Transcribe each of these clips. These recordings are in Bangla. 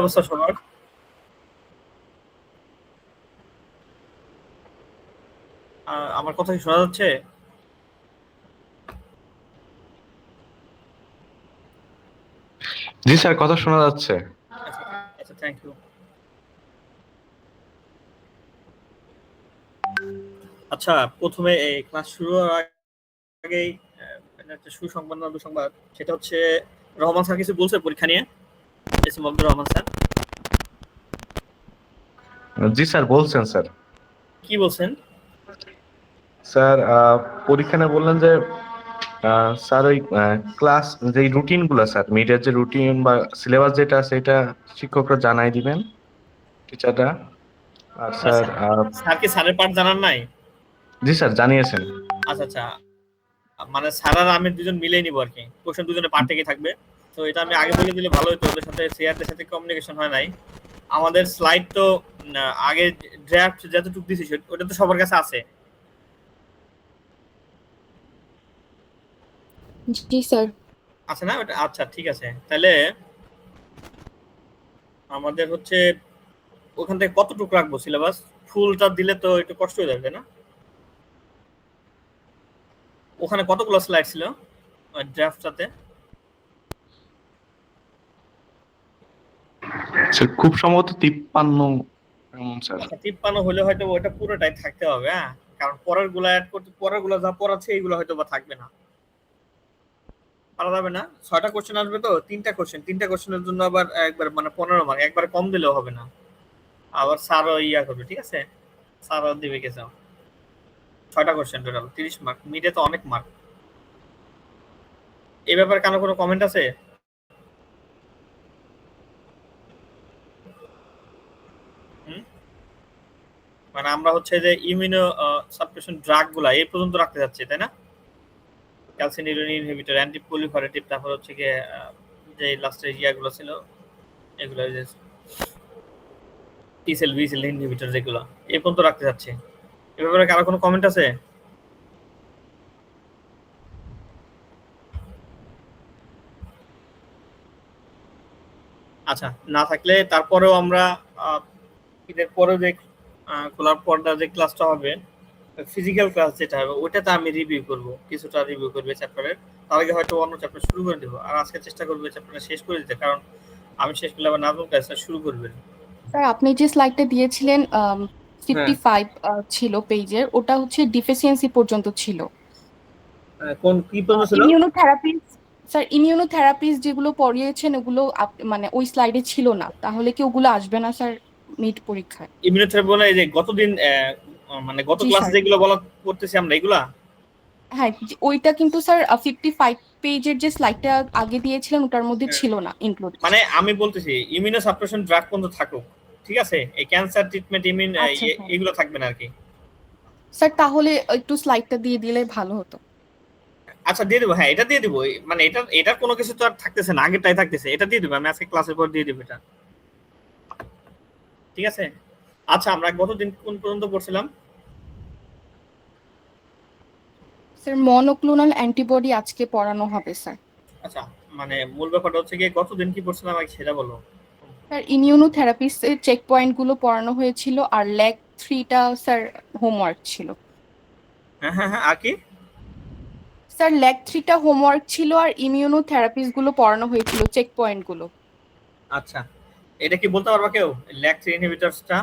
অবস্থা সবার? আমার কথা কি শোনা যাচ্ছে? জি স্যার, কথা শোনা যাচ্ছে। আচ্ছা, আচ্ছা, থ্যাংক ইউ। আচ্ছা, প্রথমে এই ক্লাস শুরু হওয়ার আগেই একটা সুসংবাদ না দুঃসংবাদ, সেটা হচ্ছে রহমান স্যার কিছু বলছে পরীক্ষা নিয়ে। S M Abdur Rahman sir জি স্যার, বলছেন স্যার। কি বলছেন? স্যার পরীক্ষা নিয়ে বললেন যে স্যার ওই ক্লাস যে রুটিন গুলা, স্যার মিডের যে রুটিন বা সিলেবাস যেটা আছে এটা শিক্ষকরা জানাই দিবেন, টিচাররা। আর স্যার আচ্ছা, স্যার কি স্যারের পার্ট জানার নাই? জি স্যার, জানিয়েছেন। আচ্ছা, আচ্ছা, মানে স্যার আর আমি দুজন মিলেই নিবো আর কি, কোশ্চেন দুজনে পার্ট থেকে থাকবে। তো এটা আমি আগে বলে দিলে ভালো হতো, ওদের সাথে সিআরদের সাথে কমিউনিকেশন হয় নাই। আমাদের স্লাইড তো আগে ড্রাফট যতটুকু দিছি ওটা তো সবার কাছে আছে। জি স্যার। আচ্ছা না ওটা, আচ্ছা ঠিক আছে তাহলে। আমাদের হচ্ছে ওখান থেকে কতটুকু রাখবো সিলেবাস? ফুলটা দিলে তো একটু কষ্ট হয়ে যাবে না? ওখানে কতগুলো স্লাইড ছিল ড্রাফটটাতে? স্যার খুব সম্ভবত 53 এমন স্যার। আচ্ছা, 53 হলে হয়তো ওটা পুরোটাই থাকতে হবে, হ্যাঁ। কারণ পরের গুলা অ্যাড করতে, পরের গুলা যা পড়াচ্ছে এইগুলো হয়তো বা থাকবে না, পারা যাবে না। 6টা কোশ্চেন আসবে, তো 3টা কোশ্চেন, 3টা কোশ্চেনের জন্য আবার একবার মানে 15 মার্ক, একবার কম দিলেও হবে না। আবার স্যারও ইয়া করবে, ঠিক আছে, স্যারও দিবে কিছু। 6টা কোশ্চেন টোটাল 30 মার্ক, মিডে তো অনেক মার্ক। এই ব্যাপারে কারো কোনো কমেন্ট আছে? হুম? মানে আমরা হচ্ছে যে ইমিউনো সাপ্রেশন ড্রাগ গুলা এই পর্যন্ত রাখতে যাচ্ছি, তাই না? ক্যালসিনিউরিন ইনহিবিটর, অ্যান্টি প্রলিফারেটিভ, তারপর হচ্ছে গিয়ে যে লাস্টে ইয়াগুলো ছিল এগুলো, যে T cell B cell inhibitor যেগুলো এই পর্যন্ত রাখতে যাচ্ছি। এ ব্যাপারে কারো কোনো কমেন্ট আছে? আচ্ছা, না থাকলে তারপরেও আমরা ঈদের পরে যে খোলার পর্দা যে ক্লাসটা হবে, ফিজিক্যাল ক্লাস যেটা হবে ওইটাতে আমি রিভিউ করব, কিছুটা রিভিউ করবে চ্যাপ্টারের। তার আগে হয়তো অন্য চ্যাপ্টার শুরু করে দেবো, আর আজকে চেষ্টা করবো চ্যাপ্টারটা শেষ করে দিতে, কারণ আমি শেষ করলে আবার নাজমুল ক্লাসটা শুরু করবেন। স্যার আপনি যে স্লাইডটা দিয়েছিলেন হ্যাঁ, 55 ছিল পেজের, ওটা হচ্ছে ডিফিসিয়েন্সি পর্যন্ত ছিল। কোন কি পর্যন্ত ছিল? ইমিউনোথেরাপিস, স্যার ইমিউনোথেরাপিস যেগুলো পড়িয়েছেন ওগুলো মানে ওই স্লাইডে ছিল না, তাহলে কি ওগুলো আসবে না স্যার মিড পরীক্ষায়? ইমিউনোথেরাপি বলে এই যে গতদিন মানে গত জি ক্লাসে স্যার। যেগুলো বলা পড়তেছি আমরা এগুলা। হ্যাঁ, ওইটা কিন্তু স্যার 55 পেজের যে স্লাইডটা আগে দিয়েছিলেন ওটার মধ্যে হ্যাঁ, ছিল না ইনক্লুড। মানে আমি বলতেছি ইমিউনো সাপ্রেশন ড্রাগ পর্যন্ত থাকুক, ঠিক আছে, এই ক্যান্সার ট্রিটমেন্ট ইমিউন আচ্ছা স্যার। এগুলো থাকবে না আর কি। স্যার তাহলে একটু স্লাইডটা দিয়ে দিলে ভালো হতো। আচ্ছা দিয়ে দেবো, হ্যাঁ এটা দিয়ে দেবো। মানে এটা এটার কোনো কিছু তো আর থাকতেছে না, আগেরটাই থাকতেছে, এটা দিয়ে দেবো আমি আজকে ক্লাসের পর দিয়ে দেবো এটা, ঠিক আছে। আচ্ছা, আমরা গতদিন কোন পর্যন্ত পড়ছিলাম? স্যার মনোক্লোনাল অ্যান্টিবডি আজকে পড়ানো হবে স্যার। আচ্ছা, মানে মূল ব্যাপারটা হচ্ছে গিয়ে গতদিন কি পড়ছিলাম আগে সেটা বলো। স্যার ইমিউনোথেরাপিস্টের চেক পয়েন্ট গুলো পড়ানো হয়েছিল, আর লেগ 3টা স্যার হোমওয়ার্ক ছিল। হ্যাঁ, হ্যাঁ, হ্যাঁ, আর কি? স্যার লেগ 3টা হোমওয়ার্ক ছিল, আর ইমিউনোথেরাপিস্ট গুলো পড়ানো হয়েছিল, চেক পয়েন্ট গুলো। আচ্ছা, এটা কি বলতে পারবা কেউ, ল্যাক থ্রি ইনহিবিটরসটা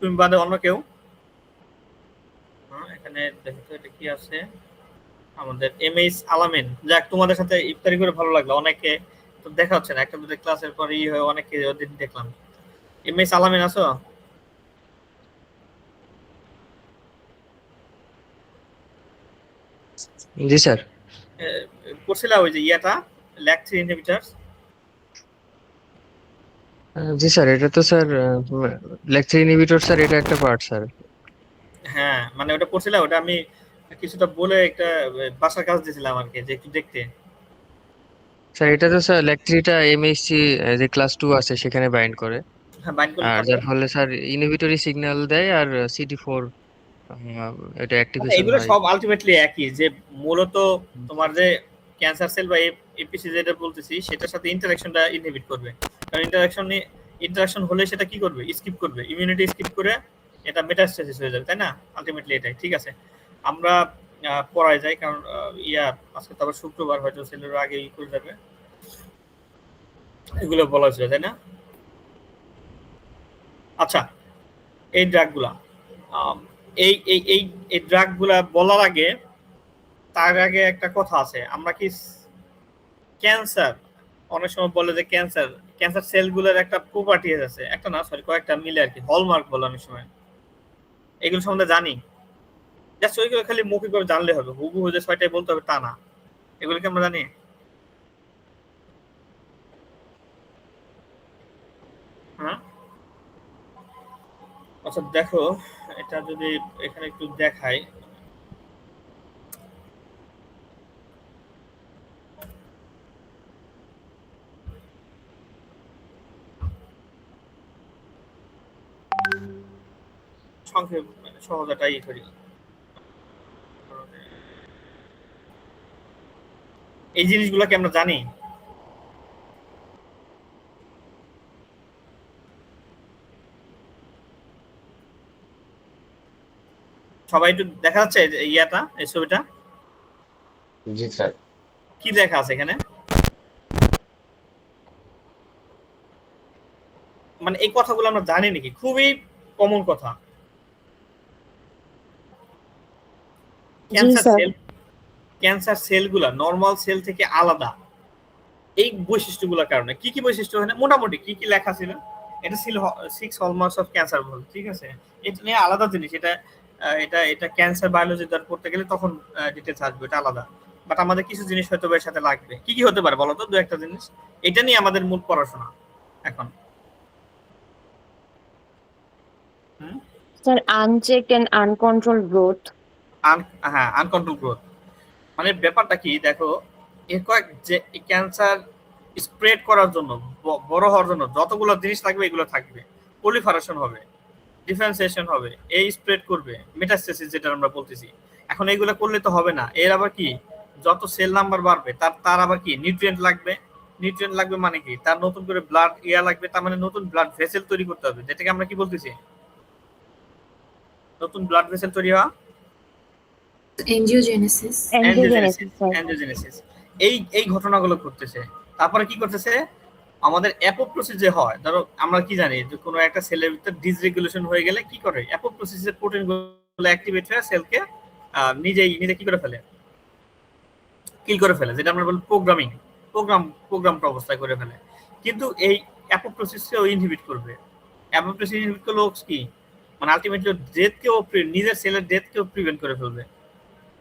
তুমি বাদে অন্য কেউ? এখানে দেখো তো এটা কি আছে। আমাদের এমএইচ আলামিন, যাক তোমাদের সাথে ইফতারি করে ভালো লাগলো। অনেকে তো দেখা হচ্ছে না, একটা দুটো ক্লাসের পরে হয়ে অনেকে ওদিন দেখলাম। এমএইচ আলামিন আছো? জি স্যার। পড়ছিলা ওই যে ইয়াটা, ল্যাক থ্রি ইনহিবিটরস? জি স্যার, এটা তো স্যার লেকচার ইনহিবিটর স্যার, এটা একটা পার্ট স্যার। হ্যাঁ, মানে ওটা পড়ছিলা, ওটা আমি কিছুটা বলে একটা বাসার কাজ দিয়েছিলাম আর কি, যে একটু দেখতে। স্যার এটা তো স্যার লেকচারটা এমএসসি যে ক্লাস 2 আছে সেখানে বাইন্ড করে, হ্যাঁ, বাইন্ড করলে আর তারপর। যার ফলে স্যার ইনহিবিটরি সিগন্যাল দেয় আর CD4 এটা আচ্ছা, অ্যাক্টিভেশন এগুলো হয়। সব আলটিমেটলি একই, যে মূলত তোমার যে ক্যান্সার সেল বা এপিসি যেটা বলতেছি সেটার সাথে ইন্টারাকশনটা ইনহিবিট করবে। কারণ ইন্টারাকশন ইন্টারাকশন হলে সেটা কি করবে, স্কিপ করবে, ইমিউনিটি স্কিপ করে এটা মেটাস্টেসিস হয়ে যাবে, তাই না? আলটিমেটলি এটাই। ঠিক আছে, আমরা পড়ায় যাই, কারণ আজকে তো আবার শুক্রবার, হয়তো ছেলের আগে করে যাবে, এগুলো বলা হয়েছিল, তাই না? আচ্ছা, এই ড্রাগগুলা এই এই এই এই ড্রাগগুলা বলার আগে, তার আগে একটা কথা আছে। আমরা কি ক্যান্সার, অনেক সময় বলে যে ক্যান্সার সেলগুলোর একটা প্রপার্টি আছে, একটা না সরি কয়েকটা মিলে আর কি, হলমার্ক বলে অনেক সময়, এগুলো সম্বন্ধে জানি? জাস্ট ওইগুলো খালি মৌখিকভাবে জানলে হবে, হুবহু যে 6টাই বলতে হবে তা না। এগুলো কি আমরা জানি? হ্যাঁ, আচ্ছা দেখো, এটা যদি এখানে একটু দেখাই, সংক্ষেপ সহজটাই করি। এই জিনিসগুলো কি আমরা জানি? সবাই একটু দেখা যাচ্ছে ইয়াটা, এই ছবিটা জি স্যার। কি লেখা আছে এখানে? মানে এই কথাগুলো আমরা জানি নাকি? খুবই কমন কথা। ক্যান্সার সেলগুলা নরমাল সেল থেকে আলাদা এই বৈশিষ্ট্যগুলোর কারণে। কি কি বৈশিষ্ট্য, মোটামুটি কি কি লেখা ছিল? এটা ছিল 6 হলমার্কস অফ ক্যান্সার বল, ঠিক আছে? এটা নিয়ে আলাদা জিনিস, এটা ক্যান্সার বায়োলজি দ্বারা পড়তে গেলে তখন ডিটেইলস আসবে, এটা আলাদা। বাট আমাদের কিছু জিনিস হয়তো এর সাথে লাগবে। কি কি হতে পারে বলো তো, দু একটা জিনিস? এটা নিয়ে আমাদের মূল পড়াশোনা এখন। Sir, unchecked and uncontrolled growth. হ্যাঁ, আনকন্ট্রোল গ্রোথ। মানে ব্যাপারটা কি দেখো, যে ক্যান্সার স্প্রেড করার জন্য, বড় হওয়ার জন্য যতগুলো জিনিস লাগবে এগুলো থাকবে। পলিফারেশন হবে, ডিফারেন্সিয়েশন হবে, এই স্প্রেড করবে, মেটাস্টেসিস যেটা আমরা বলতেছি। এখন এইগুলো করলে তো হবে না, এর আবার কি, যত সেল নাম্বার বাড়বে তার আবার কি নিউট্রিয়েন্ট লাগবে। নিউট্রিয়েন্ট লাগবে মানে কি, তার নতুন করে ব্লাড লাগবে, তার মানে নতুন ব্লাড ভেসেল তৈরি করতে হবে, যেটাকে আমরা কি বলতেছি, নতুন ব্লাড ভেসেল তৈরি হওয়া, এনজিওজেনেসিস। অ্যাঞ্জিওজেনেসিস। এই ঘটনাগুলো করতেছে। তারপরে কি করতেছে, আমাদের অ্যাপোপ্টোসিস যে হয়, ধরো আমরা কি জানি যে কোনো একটা সেলের ভিতর ডিসরেগুলেশন হয়ে গেলে কি করে, অ্যাপোপ্টোসিসের প্রোটিনগুলো অ্যাক্টিভেট হয়ে সেলকে নিজে কি করে ফেলে, কিল করে ফেলে, যেটা আমরা বলি প্রোগ্রামড অবস্থায় করে ফেলে। কিন্তু এই অ্যাপোপ্টোসিসকেও ইনহিবিট করবে। অ্যাপোপ্টোসিস ইনহিবিট করলে কি, মানে আলটিমেটলি ডেথকেও, নিজের সেলের ডেথকেও প্রিভেন্ট করে ফেলবে।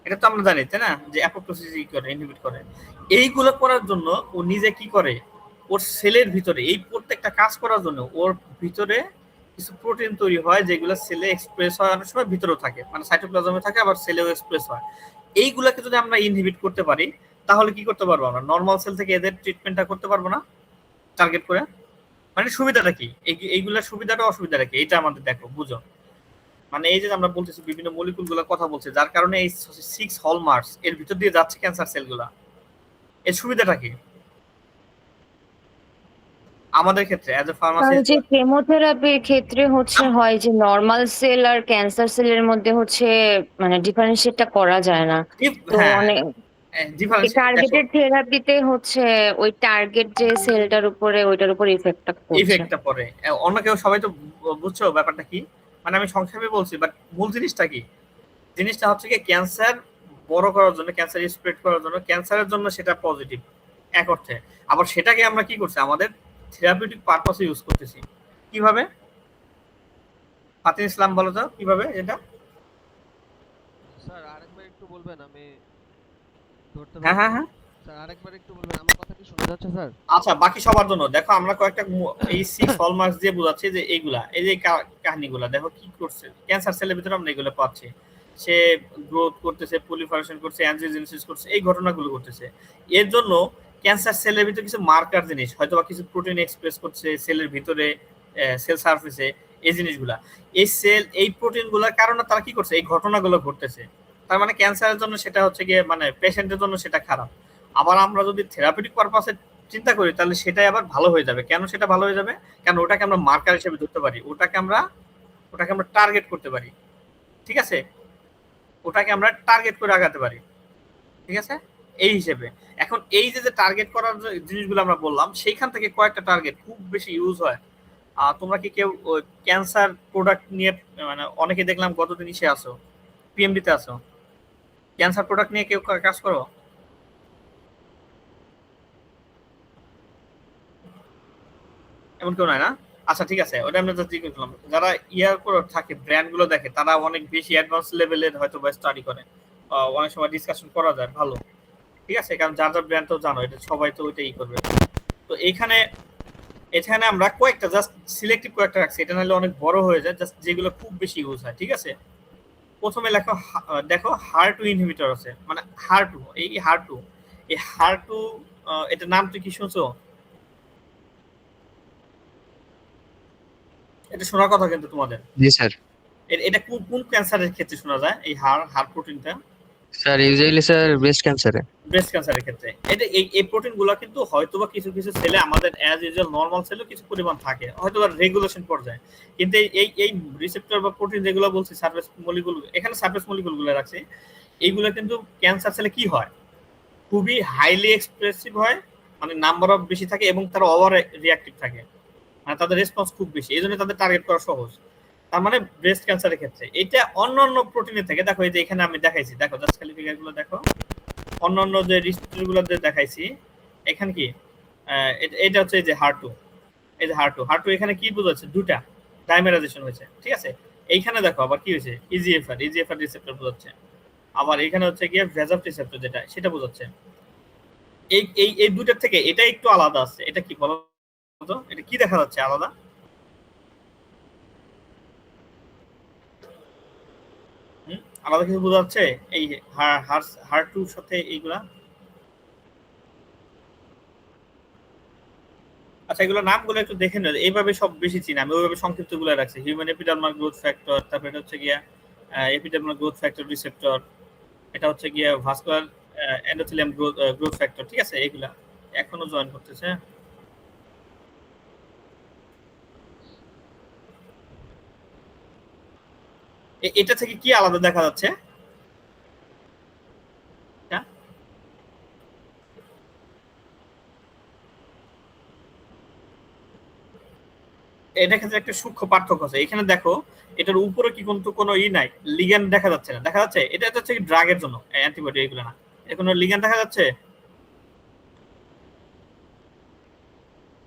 এটা তো আমরা জানি, তাই না, যে অ্যাপোপ্টোসিস করে, ইনহিবিট করে। এইগুলো করার জন্য ও নিজে কি করে, ওর সেলের ভিতরে এই প্রত্যেকটা কাজ করার জন্য ওর ভিতরে কিছু প্রোটিন তৈরি হয়, যেগুলো সেলে এক্সপ্রেস হয়, অনেক সময় ভিতরেও থাকে, মানে সাইটোপ্লাজমে থাকে, আবার সেলেও এক্সপ্রেস হয়। এইগুলোকে যদি আমরা ইনহিবিট করতে পারি, তাহলে কি করতে পারবো আমরা, নর্মাল সেল থেকে এদের ট্রিটমেন্টটা করতে পারবো না টার্গেট করে। মানে সুবিধাটা কি, এইগুলোর সুবিধাটা অসুবিধাটা কি, এটা আমাদের দেখো, বুঝো। মানে এই যে আমরা বলতেছি বিভিন্ন মলিকুল গুলা কথা বলছে, যার কারণে এই 6 হলমার্কস এর ভিতর দিয়ে যাচ্ছে ক্যান্সার সেলগুলা, এর সুবিধাটা কি আমাদের ক্ষেত্রে অ্যাজ এ ফার্মাসিস্ট? যে কেমোথেরাপির ক্ষেত্রে হয় যে নরমাল সেল আর ক্যান্সার সেলের মধ্যে মানে ডিফারেন্সিয়েটটা করা যায় না, তো অনেক টার্গেটেড থেরাপিতে ওই টার্গেট যে সেলটার উপরে ওইটার উপর ইফেক্টটা পড়ে। অন্য কেউ, সবাই তো বুঝছো ব্যাপারটা কি, মানে আমি সংক্ষেপে বলছি, বাট মূল জিনিসটা কি, জিনিসটা হচ্ছে কি, ক্যান্সার বড় করার জন্য, ক্যান্সার স্প্রেড করার জন্য, ক্যান্সারের জন্য সেটা পজিটিভ এক অর্থে, আবার সেটাকে আমরা কি করছি, আমাদের থেরাপিউটিক পারপাসে ইউজ করতেছি। কিভাবে ফাতিন ইসলাম বলো তো, কিভাবে এটা? স্যার আরেকবার একটু বলবেন, আমি ধরতে হ্যাঁ পারছি হ্যাঁ হ্যাঁ, স্যার আরেকবার একটু বলবেন, আমার কথা কি শোনা যাচ্ছে স্যার? আচ্ছা, বাকি সবার জন্য দেখো, আমরা কয়েকটা এই 6 হলমার্কস দিয়ে বোঝাচ্ছি যে এইগুলা, এই যে কাহিনীগুলা দেখো কি করছে ক্যান্সার সেলের ভিতরে, আমরা এগুলো পাচ্ছি। সে গ্রোথ করতেছে, পলিফারেশন করছে, অ্যাঞ্জিওজেনেসিস করছে, এই ঘটনাগুলো করতেছে। এর জন্য ক্যান্সার সেলের ভিতরে কিছু মার্কার জিনিস, হয়তো বা কিছু প্রোটিন এক্সপ্রেস করছে সেলের ভিতরে, সেল সারফেসে, এই জিনিসগুলা, এই প্রোটিনগুলোর কারণে তারা কি করছে, এই ঘটনাগুলো ঘটতেছে। তার মানে ক্যান্সারের জন্য সেটা হচ্ছে গিয়ে, মানে পেশেন্টের জন্য সেটা খারাপ। আবার আমরা যদি থেরাপিউটিক পারপাসে চিন্তা করি তাহলে সেটাই আবার ভালো হয়ে যাবে। কেন সেটা ভালো হয়ে যাবে? কারণ ওটাকে আমরা মার্কার হিসেবে ধরতে পারি, ওটাকে আমরা টার্গেট করতে পারি, ঠিক আছে? ওটাকে আমরা টার্গেট করে আগাতে পারি, ঠিক আছে? এই হিসেবে এখন এই যে টার্গেট করার যে জিনিসগুলো আমরা বললাম, সেইখান থেকে কয়েকটা টার্গেট খুব বেশি ইউজ হয়। তোমরা কি কেউ ক্যান্সার প্রোডাক্ট নিয়ে, মানে অনেকে দেখলাম গতদিন ইসে আসো, পিএমডিতে আসো, ক্যান্সার প্রোডাক্ট নিয়ে কেউ কাজ করো? এমন কেউ নাই না? আচ্ছা ঠিক আছে, ওটা আমরা জাস্ট জিজ্ঞেস করলাম। যারা ইয়ার করে থাকে, ব্র্যান্ড গুলো দেখে, তারা অনেক বেশি অ্যাডভান্স লেভেলের হয়তো বা স্টাডি করে, অনেক সময় ডিসকাশন করা যায়, ভালো, ঠিক আছে? কারণ যার যার ব্র্যান্ড তো জানো, এটা সবাই তো ওইটাই করবে। তো এখানে আমরা কয়েকটা জাস্ট সিলেক্টিভ কয়েকটা রাখছি, এটা নাহলে অনেক বড় হয়ে যায়, জাস্ট যেগুলো খুব বেশি ইউজ হয়, ঠিক আছে? প্রথমে দেখো HER2 ইনহিবিটর আছে, মানে HER2, এই HER2 এটা নাম তুই কি শুনছো? এটা শোনার কথা কিন্তু তোমাদের। জি স্যার। এটা কোন ক্যান্সারের ক্ষেত্রে শোনা যায় এই হার প্রোটিনটা? স্যার ইউজুয়ালি স্যার ব্রেস্ট ক্যান্সারে। ব্রেস্ট ক্যান্সারের ক্ষেত্রে এটা এই প্রোটিনগুলো কিন্তু হয়তোবা কিছু সেলে আমাদের অ্যাজ ইউজুয়াল নরমাল সেলে কিছু পরিমাণ থাকে, হয়তোবা রেগুলেশন পর্যায়ে, কিন্তু এই রিসেপ্টর বা প্রোটিন যেগুলো বলছি সারফেস মলিকুল, এখানে সারফেস মলিকুলগুলো রাখছি, এইগুলো কিন্তু ক্যান্সার সেলে কি হয়, খুবই হাইলি এক্সপ্রেসিভ হয়, মানে নাম্বার অফ বেশি থাকে এবং তারা ওভার রিঅ্যাক্টিভ থাকে, মানে তাদের রেসপন্স খুব বেশি, এই জন্য তাদের টার্গেট করা সহজ। তার মানে ব্রেস্ট ক্যান্সারের ক্ষেত্রে এটা অন্যান্য প্রোটিনের থেকে, দেখো এই যে এখানে আমি দেখাইছি, দেখো জাস্ট খালি ফিগারগুলো দেখো, অন্যান্য যে রিসেপ্টরগুলো দেখাইছি, এখানে কি এটা হচ্ছে এই যে HER2, এই যে HER2 এখানে কি বোঝাচ্ছে, দুটা ডাইমেরাইজেশন হয়েছে, ঠিক আছে? এইখানে দেখো আবার কি হয়েছে, EGFR রিসেপ্টর বোঝাচ্ছে, আবার এখানে হচ্ছে গিয়ে VEGF রিসেপ্টর যেটা, সেটা বোঝাচ্ছে। এই দুটার থেকে এটা একটু আলাদা আছে, এটা কি বলো তো, এটা কি দেখা যাচ্ছে আলাদা? আলাদা কিছু বোঝা যাচ্ছে এই HER2 সাথে এইগুলা? আচ্ছা, এগুলো নামগুলো একটু দেখে নিও, এইভাবে সব বেশি চিনি আমি, ওইভাবে সংক্ষিপ্ত গুলো রাখছি। হিউম্যান এপিডার্মাল গ্রোথ ফ্যাক্টর, তারপর এটা হচ্ছে গিয়া এপিডার্মাল গ্রোথ ফ্যাক্টর রিসেপ্টর, এটা হচ্ছে গিয়া ভাস্কুলার এন্ডোথেলিয়াম গ্রোথ ফ্যাক্টর, ঠিক আছে? এইগুলা এখনো জয়েন করতেছে। এটা থেকে কি আলাদা দেখা যাচ্ছে? এটা ক্ষেত্রে একটা সূক্ষ্ম পার্থক্য আছে, এখানে দেখো এটার উপরে কি কোনো নাই, লিগ্যান্ড দেখা যাচ্ছে না, দেখা যাচ্ছে? এটা হচ্ছে কি ড্রাগের জন্য, অ্যান্টিবডি এগুলো না, এর কোনো লিগ্যান্ড দেখা যাচ্ছে?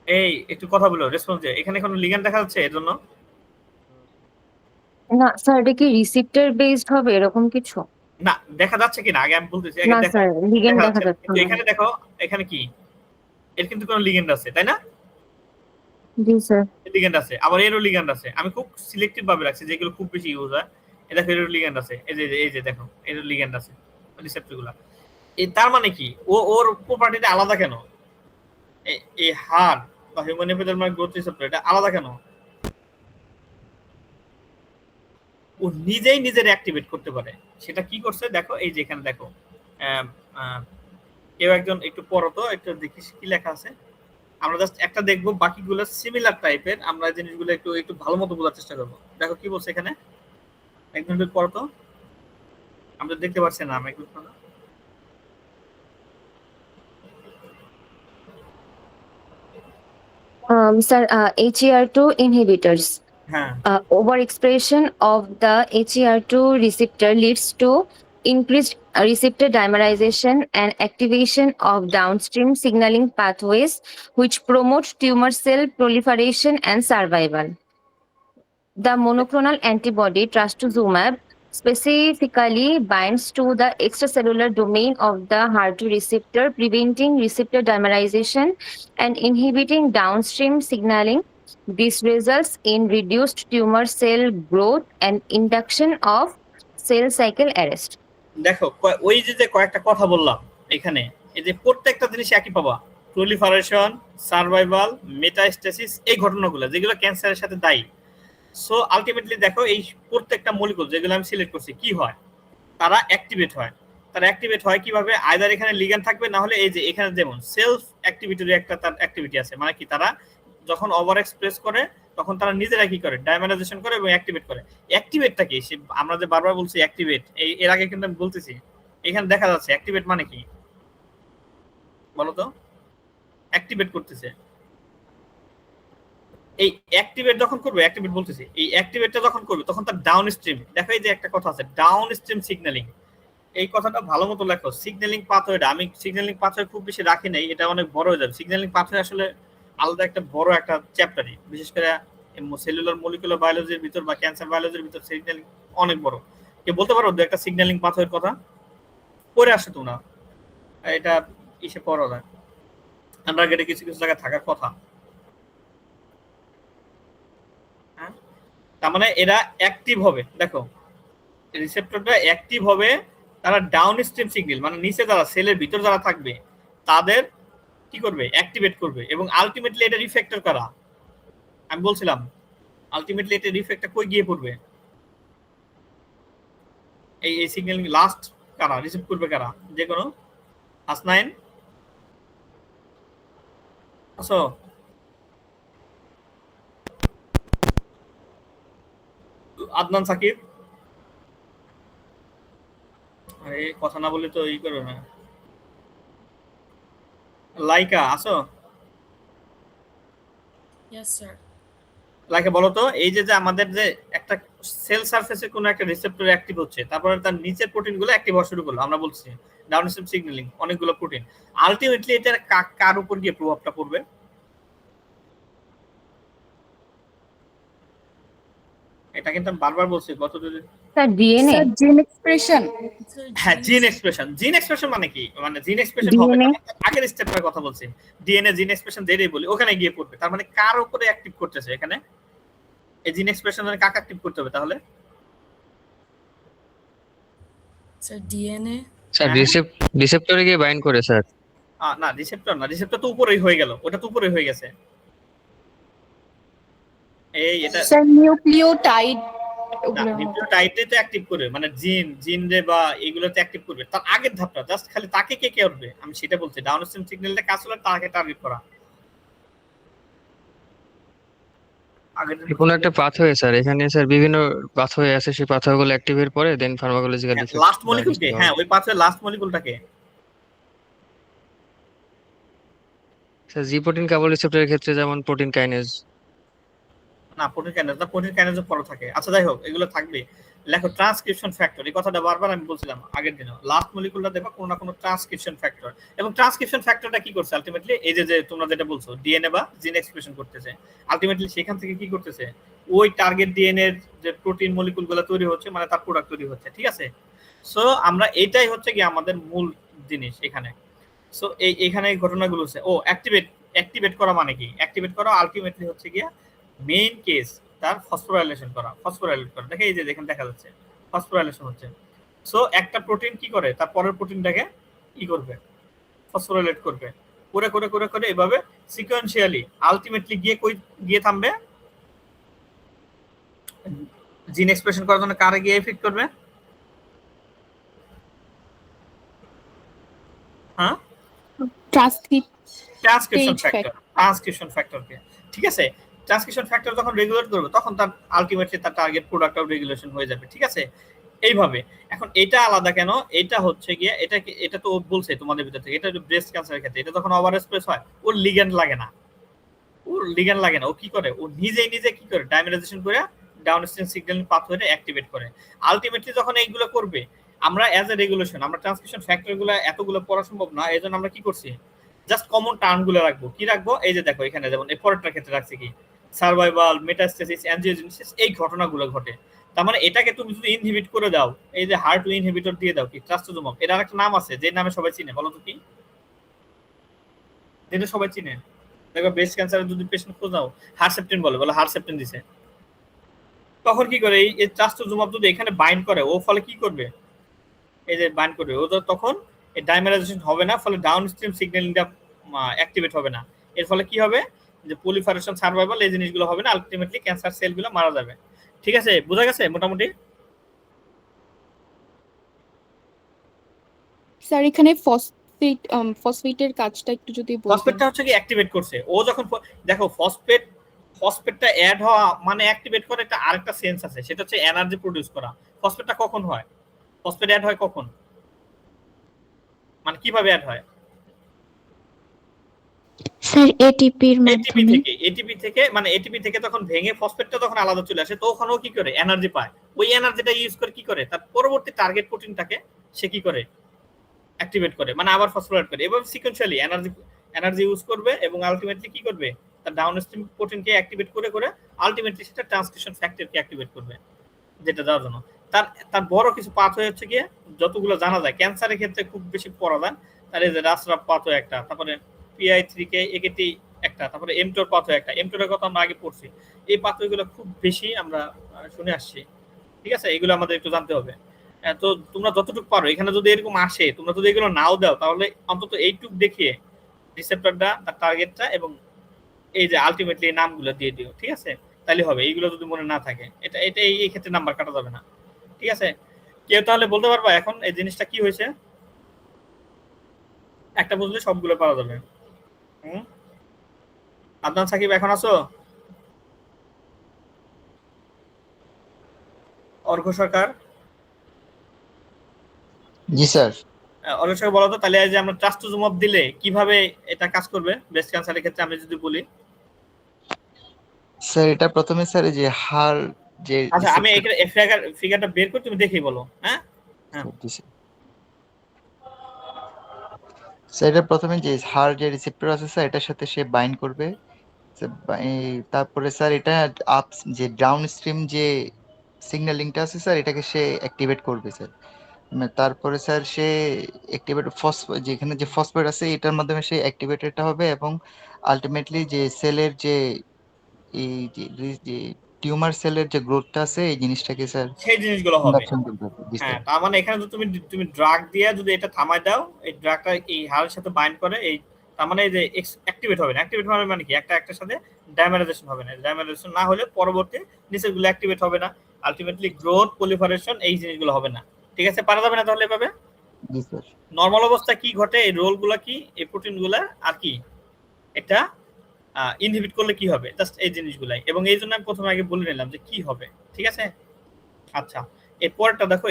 এই একটু কথা বলো, রেসপন্স দে, এখানে কোনো লিগ্যান্ড দেখা যাচ্ছে এর জন্য? না স্যার, এটা কি রিসিপ্টার বেসড হবে এরকম কিছু? না, দেখা যাচ্ছে কিনা আগে আমি বলতেছি, আগে না দেখো। স্যার, লিগেন্ড দেখা যাচ্ছে না। যাচ্ছে কিন্তু না। এখানে দেখো, এখানে কি, এর কিন্তু কোনো লিগ্যান্ড আছে, তাই না? জি স্যার। লিগ্যান্ড আছে, আবার এরও লিগ্যান্ড আছে, আমি খুব সিলেক্টিভ ভাবে রাখছি যেগুলো খুব বেশি ইউজ হয়। এই দেখো এরও লিগ্যান্ড আছে, এই যে দেখো এরও লিগ্যান্ড আছে, রিসেপ্টরগুলো। তার মানে কি, ওর প্রপার্টিটা আলাদা কেন? এই হার বা হিউম্যান এপিডার্মাল গ্রোথ রিসেপ্টর এটা আলাদা কেন? ও নিজেই নিজের অ্যাক্টিভেট করতে পারে। সেটা কি করছে দেখো, এই যে এখানে দেখো, কেউ একজন একটু পড়ো তো, একটু দেখিস কি লেখা আছে। আমরা জাস্ট একটা দেখবো, বাকিগুলো সিমিলার টাইপের, আমরা জিনিসগুলো একটু ভালো মতো বোঝার চেষ্টা করবো। দেখো কি বলছে এখানে, একদম একটু পড়ো তো, আমরা দেখতে পাচ্ছি না, আমরা একটু পড়ো। Sir, HER2 inhibitors. হ্যাঁ, Overexpression of the HER2 receptor leads to increased receptor dimerization and activation of downstream signaling pathways, which promote tumor cell proliferation and survival. The monoclonal antibody trastuzumab specifically binds to the extracellular domain of the HER2 receptor, preventing receptor dimerization and inhibiting downstream signaling. This results in reduced tumor cell growth and induction of cell cycle arrest. দেখো ওই যে কয়েকটা কথা বললাম এখানে, এই যে প্রত্যেকটা জিনিস একই পাবা, প্রলিফারেশন, সার্ভাইভাল, মেটাস্টেসিস, এই ঘটনাগুলো যেগুলো ক্যান্সারের সাথে দায়ী। সো আলটিমেটলি দেখো এই প্রত্যেকটা মলিকুল যেগুলো আমি সিলেক্ট করছি কি হয়, তারা অ্যাক্টিভেট হয়। তা তার অ্যাক্টিভেট হয় কিভাবে? আইদার এখানে লিগ্যান্ড থাকবে, না হলে এই যে এখানে যেমন সেলফ অ্যাক্টিভিটির একটা তার অ্যাক্টিভিটি আছে, মানে কি তারা যখন ওভার এক্সপ্রেস করে তখন তারা নিজেরা কি করে ডাইমারাইজেশন করে এবং অ্যাক্টিভেট করে। অ্যাক্টিভেটটা কি? সে আমরা যে বারবার বলছি অ্যাক্টিভেট, এর আগে কিন্তু আমি বলতেছি, এখানে দেখা যাচ্ছে অ্যাক্টিভেট মানে কি বলো তো? অ্যাক্টিভেট করতেছে। এই অ্যাক্টিভেট যখন করবে, অ্যাক্টিভেট বলতেছি, এই অ্যাক্টিভেটটা যখন করবে তখন তার ডাউন স্ট্রিম, দেখো এই যে একটা কথা আছে ডাউন স্ট্রিম সিগন্যালিং, এই কথাটা ভালো মতো লেখো। সিগন্যালিং পাথওয়েটা, আমি সিগন্যালিং পাথওয়ে খুব বেশি রাখি নাই, এটা অনেক বড় হয়ে যাবে। সিগন্যালিং পাথওয়ে আসলে আলাদা একটা বড় একটা চ্যাপ্টারই, বিশেষ করে সেলুলার মলিকুলার বায়োলজির ভিতর বা ক্যান্সার বায়োলজির ভিতর সিগন্যালিং অনেক বড়। কে বলতে পারো দু একটা সিগন্যালিং পাথওয়ের কথা পড়ে আসে তোমরা? এটা ইসে পড়া যায়, আন্ডারগ্রেডে কিছু কিছু জায়গায় থাকার কথা। হ্যাঁ, তার মানে এরা অ্যাক্টিভ হবে, দেখো রিসেপ্টরটা অ্যাক্টিভ হবে, তারা ডাউন স্ট্রিম সিগন্যাল মানে নিচে যারা সেলের ভিতর যারা থাকবে তাদের কি করবে? অ্যাক্টিভেট করবে। এবং আলটিমেটলি এটা রিফ্লেক্টর করা, আমি বলছিলাম আলটিমেটলি এটা রিফ্লেক্টর কই গিয়ে পড়বে? এই সিগন্যাল লাস্ট কারা রিসিভ করবে? কারা? যে কোনো হাসনাইন আসো, আদনান সাকিব, আরে কথা না বলে তো ই করবে না। লাইকা আসো, Yes, sir. লাইকা বলো তো, এই যে যে আমাদের যে একটা সেল সারফেসে কোনো একটা রিসেপ্টর অ্যাক্টিভ হচ্ছে, তারপরে তার নিচের প্রোটিনগুলো অ্যাক্টিভ হওয়া শুরু করলো, আমরা বলছি ডাউনস্ট্রিম সিগন্যালিং, অনেকগুলো প্রোটিন। আলটিমেটলি এটা কার উপর গিয়ে প্রভাবটা পড়বে? এটা কিন্তু আমি বারবার বলছি গত দুদিন। স্যার ডিএনএ, স্যার জিন এক্সপ্রেশন। Sir, হ্যাঁ, জিন genes- এক্সপ্রেশন। জিন এক্সপ্রেশন মানে কি? মানে জিন এক্সপ্রেশন হবে না, আগের স্টেপটার কথা বলছি, ডিএনএ জিন এক্সপ্রেশন যেটাই বলি ওখানে গিয়ে পড়বে। তার মানে কার উপরে অ্যাক্টিভ করতেছে এখানে? এই জিন এক্সপ্রেশনের কাকে অ্যাক্টিভ করতে হবে তাহলে? Sir, DNA. স্যার হ্যাঁ। রিসেপ্টরে গিয়ে বাইন্ড করে স্যার। না রিসেপ্টর না, রিসেপ্টর তো উপরেই হয়ে গেল, ওটা তো উপরেই হয়ে গেছে। এই এটা স্যার নিউক্লিওটাইড ওগুলো নিউক্লিওটাইডে তো অ্যাক্টিভ করবে, মানে জিন রে বা এগুলোতে অ্যাক্টিভ করবে। তার আগের ধাপটা জাস্ট খালি তাকে কে করবে আমি সেটা বলছি। ডাউনস্ট্রিম সিগন্যালটা কাজ হলে তাকে টার্গেট করা। আগের কোনো একটা পাথওয়ে স্যার, এখানে স্যার বিভিন্ন পাথওয়ে আছে, সেই পাথওয়েগুলো অ্যাক্টিভেট পরে দেন ফার্মাকোলজিক্যাল ইফেক্ট। লাস্ট মলিকুলকে, হ্যাঁ ওই পাথওয়ে লাস্ট মলিকুলটাকে। স্যার জি প্রোটিন কাবল রিসেপ্টরের ক্ষেত্রে যেমন প্রোটিন কাইনেজ। না প্রোটিন কাইনেজ না, প্রোটিন কাইনেজও পরে থাকে। আচ্ছা যাই হোক, এগুলো থাকবে। লেখো ট্রান্সক্রিপশন ফ্যাক্টর, এই কথাটা বারবার আমি বলছিলাম আগের দিনও। লাস্ট মলিকুলটা দেখো কোনো না কোনো ট্রান্সক্রিপশন ফ্যাক্টর, এবং ট্রান্সক্রিপশন ফ্যাক্টরটা কি করছে আলটিমেটলি? এই যে তোমরা যেটা বলছো ডিএনএ বা জিন এক্সপ্রেশন করতেছে, আলটিমেটলি সেখান থেকে কি করতেছে? ওই টার্গেট ডিএনএ এর যে প্রোটিন মলিকুলগুলো তৈরি হচ্ছে, মানে তার প্রোডাক্ট তৈরি হচ্ছে, ঠিক আছে? সো আমরা এটাই হচ্ছে কি আমাদের মূল জিনিস এখানে। সো এখানে এই ঘটনাগুলো হচ্ছে। ও অ্যাক্টিভেট করা মানে কি? অ্যাক্টিভেট করা আলটিমেটলি হচ্ছে গিয়া মেইন কেস তার ফসফোরাইলেশন করা, ফসফোরাইলেট করা। দেখে এই যে দেখেন দেখা যাচ্ছে ফসফোরাইলেশন হচ্ছে। সো একটা প্রোটিন কি করে? তার পরের প্রোটিনটাকে কি করবে? ফসফোরাইলেট করবে। করে করে করে করে এভাবে সিকোয়েন্সিয়ালি আলটিমেটলি গিয়ে থামবে জিন এক্সপ্রেশন করার জন্য কারে গিয়ে এফেক্ট করবে? হ্যাঁ, ট্রান্সক্রিপশন ফ্যাক্টরকে, ঠিক আছে? ট্রান্সক্রিপশন ফ্যাক্টর যখন রেগুলেট করবে তখন তার আলটিমেটলি তার টার্গেট প্রোডাক্ট অফ রেগুলেশন হয়ে যাবে, ঠিক আছে? এইভাবে। এখন এটা আলাদা কেন? এটা হচ্ছে গিয়ে এটা তো বলছে তোমাদের ভিতর থেকে, এটা ব্রেস্ট ক্যান্সারের ক্ষেত্রে এটা যখন ওভার এক্সপ্রেস হয় ওর লিগ্যান্ড লাগে না, ও কি করে? ও নিজে কি করে? ডাইমারাইজেশন করে ডাউনস্ট্রিম সিগন্যালিং পাথওয়েটা অ্যাক্টিভেট করে। আলটিমেটলি যখন এইগুলো করবে, আমরা অ্যাজ এ রেগুলেশন আমরা ট্রান্সক্রিপশন ফ্যাক্টরগুলো এতগুলো পড়া সম্ভব না, এজন্য আমরা কি করছি? জাস্ট কমন টার্মগুলো রাখবো। কি রাখবো? এই যে দেখো এখানে যেমন এই পরেরটার ক্ষেত্রে রাখছি কি সার্ভাইভাল, মেটাস্টেসিস, অ্যানজিওজেনেসিস, এই ঘটনাগুলো ঘটে। তার মানে এটাকে তুমি যদি ইনহিবিট করে দাও, এই যে হার্ট ইনহিবিটর দিয়ে দাও, কি ট্রাস্টোজোমাব, এর আরেকটা নাম আছে যে নামে সবাই চিনে, বলো তো কি? যেটা সবাই চিনে, দেখো ব্রেস্ট ক্যান্সারের যদি পেশেন্ট খোঁজাও হারসেপ্টিন বলে হারসেপ্টিন দিছে, তখন কি করে? এই ট্রাস্টোজোমাব যদি এখানে বাইন্ড করে, ও ফলে কি করবে? এই যে বাইন্ড করবে, ও তখন এই ডাইমারাইজেশন হবে না, ফলে ডাউনস্ট্রিম সিগন্যালিংটা অ্যাক্টিভেট হবে না। এর ফলে কি হবে? যে পলিফারেশন, সার্ভাইভাল, এই জিনিসগুলো হবে না, আলটিমেটলি ক্যান্সার সেলগুলো মারা যাবে। ঠিক আছে, বোঝা গেছে মোটামুটি? স্যার এখানে ফসফেটের কাজটা একটু যদি বলতেন। ফসফেটটা হচ্ছে কি অ্যাক্টিভেট করছে ও যখন দেখো ফসফেটটা অ্যাড হওয়া মানে অ্যাক্টিভেট করে একটা আরেকটা সেন্স আছে, সেটা হচ্ছে এনার্জি প্রডিউস করা। ফসফেটটা কখন হয়? ফসফেট অ্যাড হয় কখন, মানে কিভাবে অ্যাড হয়? স্যার এটিপির মাধ্যমে। এটিপি থেকে মানে এটিপি থেকে তখন ভেঙে ফসফেটটা তখন আলাদা চলে আসে, তখন ও কি করে এনার্জি পায়। ওই এনার্জিটা ইউজ করে কি করে তার পরবর্তী টার্গেট প্রোটিনটাকে সে কি করে অ্যাক্টিভেট করে, মানে আবার ফসফোরাইলেট করে, এবং সিকোয়েন্সিয়ালি এনার্জি ইউজ করবে এবং আলটিমেটলি কি করবে তার ডাউনস্ট্রিম প্রোটিনকে অ্যাক্টিভেট করে করে আলটিমেটলি সেটা ট্রান্সক্রিপশন ফ্যাক্টরকে অ্যাক্টিভেট করবে যেটা দেওয়ার জন্য। তার বড় কিছু পাথওয়ে হচ্ছে গিয়ে যতগুলো জানা যায় ক্যান্সারের ক্ষেত্রে খুব বেশি পড়া যায়, তার এই যে রাসরাফ পাথওয়ে একটা, তারপরে PI3K AKT একটা, তারপরে mTOR পাথওয়ে একটা। mTOR এর কথা আমরা আগে পড়ছি। এই পাথওয়েগুলো খুব বেশি আমরা শুনে আসছি, ঠিক আছে? এগুলো আমাদের একটু জানতে হবে। তো তোমরা যতটুকু পারো, এখানে যদি এরকম আসে তোমরা যদি এগুলো নাও দাও তাহলে অন্তত এইটুক দেখিয়ে রিসেপ্টরটা, তার টার্গেটটা এবং এই যে আলটিমেটলি এই নামগুলো দিয়ে দিও, ঠিক আছে? তাহলে হবে। এইগুলো যদি মনে না থাকে এটা এই ক্ষেত্রে নাম্বার কাটা যাবে না, ঠিক আছে? কেউ তাহলে বলতে পারবা এখন এই জিনিসটা কি হয়েছে? একটা বুঝলে সবগুলো পারা যাবে। আদনান সাকিব এখন আছো? অর্ঘ সরকার? জি স্যার। অর্ঘ সরকার বলো তো তাহলে এই যে আমরা ট্রাস্টোজুমব দিলে কিভাবে এটা কাজ করবে ব্রেস্ট ক্যান্সারের ক্ষেত্রে আমি যদি বলি? স্যার এটা প্রথমে স্যার এই যে হার যে আচ্ছা আমি এখানে ফিগারটা বের করে তুমি দেখেই বলো। হ্যাঁ স্যার এটা প্রথমে যে হার যে রিসেপ্টর আছে স্যার এটার সাথে সে বাইন্ড করবে। তারপরে স্যার এটা আপ যে ডাউন স্ট্রিম যে সিগন্যালিংটা আছে স্যার এটাকে সে অ্যাক্টিভেট করবে স্যার। তারপরে স্যার সে অ্যাক্টিভেট যেখানে যে ফসফেট আছে এটার মাধ্যমে সে অ্যাক্টিভেটেডটা হবে এবং আলটিমেটলি যে সেলের যে এই যে টিউমার সেলের যে গ্রোথটা আছে এই জিনিসটাকে স্যার সেই জিনিসগুলো হবে। হ্যাঁ তার মানে এখানে যদি তুমি ড্রাগ দিয়ে যদি এটা থামায় দাও, এই ড্রাগটা এই হাড়ের সাথে বাইন্ড করে, এই তার মানে এই যে অ্যাক্টিভেট হবে না। অ্যাক্টিভেট হবে মানে কি একটার সাথে ডাইমারাইজেশন হবে না। ডাইমারাইজেশন না হলে পরবর্তী নিচের গুলো অ্যাক্টিভেট হবে না, আলটিমেটলি গ্রোথ পলিফারেশন এই জিনিসগুলো হবে না, ঠিক আছে? পারা যাবে না তাহলে এভাবে। জি স্যার। নরমাল অবস্থা কি ঘটে, এই রোলগুলো কি, এই প্রোটিনগুলো আর কি এটা ইনহিবিট করলে কি হবে, জাস্ট এই জিনিসগুলাই। এবং এই জন্য আমি প্রথমে আগে বলে নিলাম যে কি হবে, ঠিক আছে? আচ্ছা এরপরটা দেখো,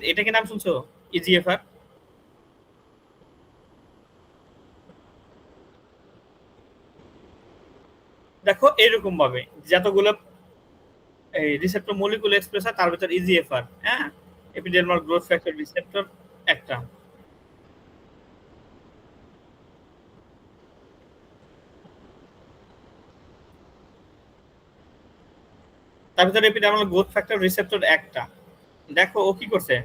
এটা কি নাম শুনছো? EGFR। দেখো এরকম ভাবে যতগুলো এই রিসেপ্টর মলিকুল এক্সপ্রেস হয় তার ভিতর EGFR, হ্যাঁ, এপিডেরমাল গ্রোথ ফ্যাক্টর রিসেপ্টর একটা। তার ভিতরে এপিডার্মাল গ্রোথ ফ্যাক্টর রিসেপ্টর একটা। দেখো ও কি করছে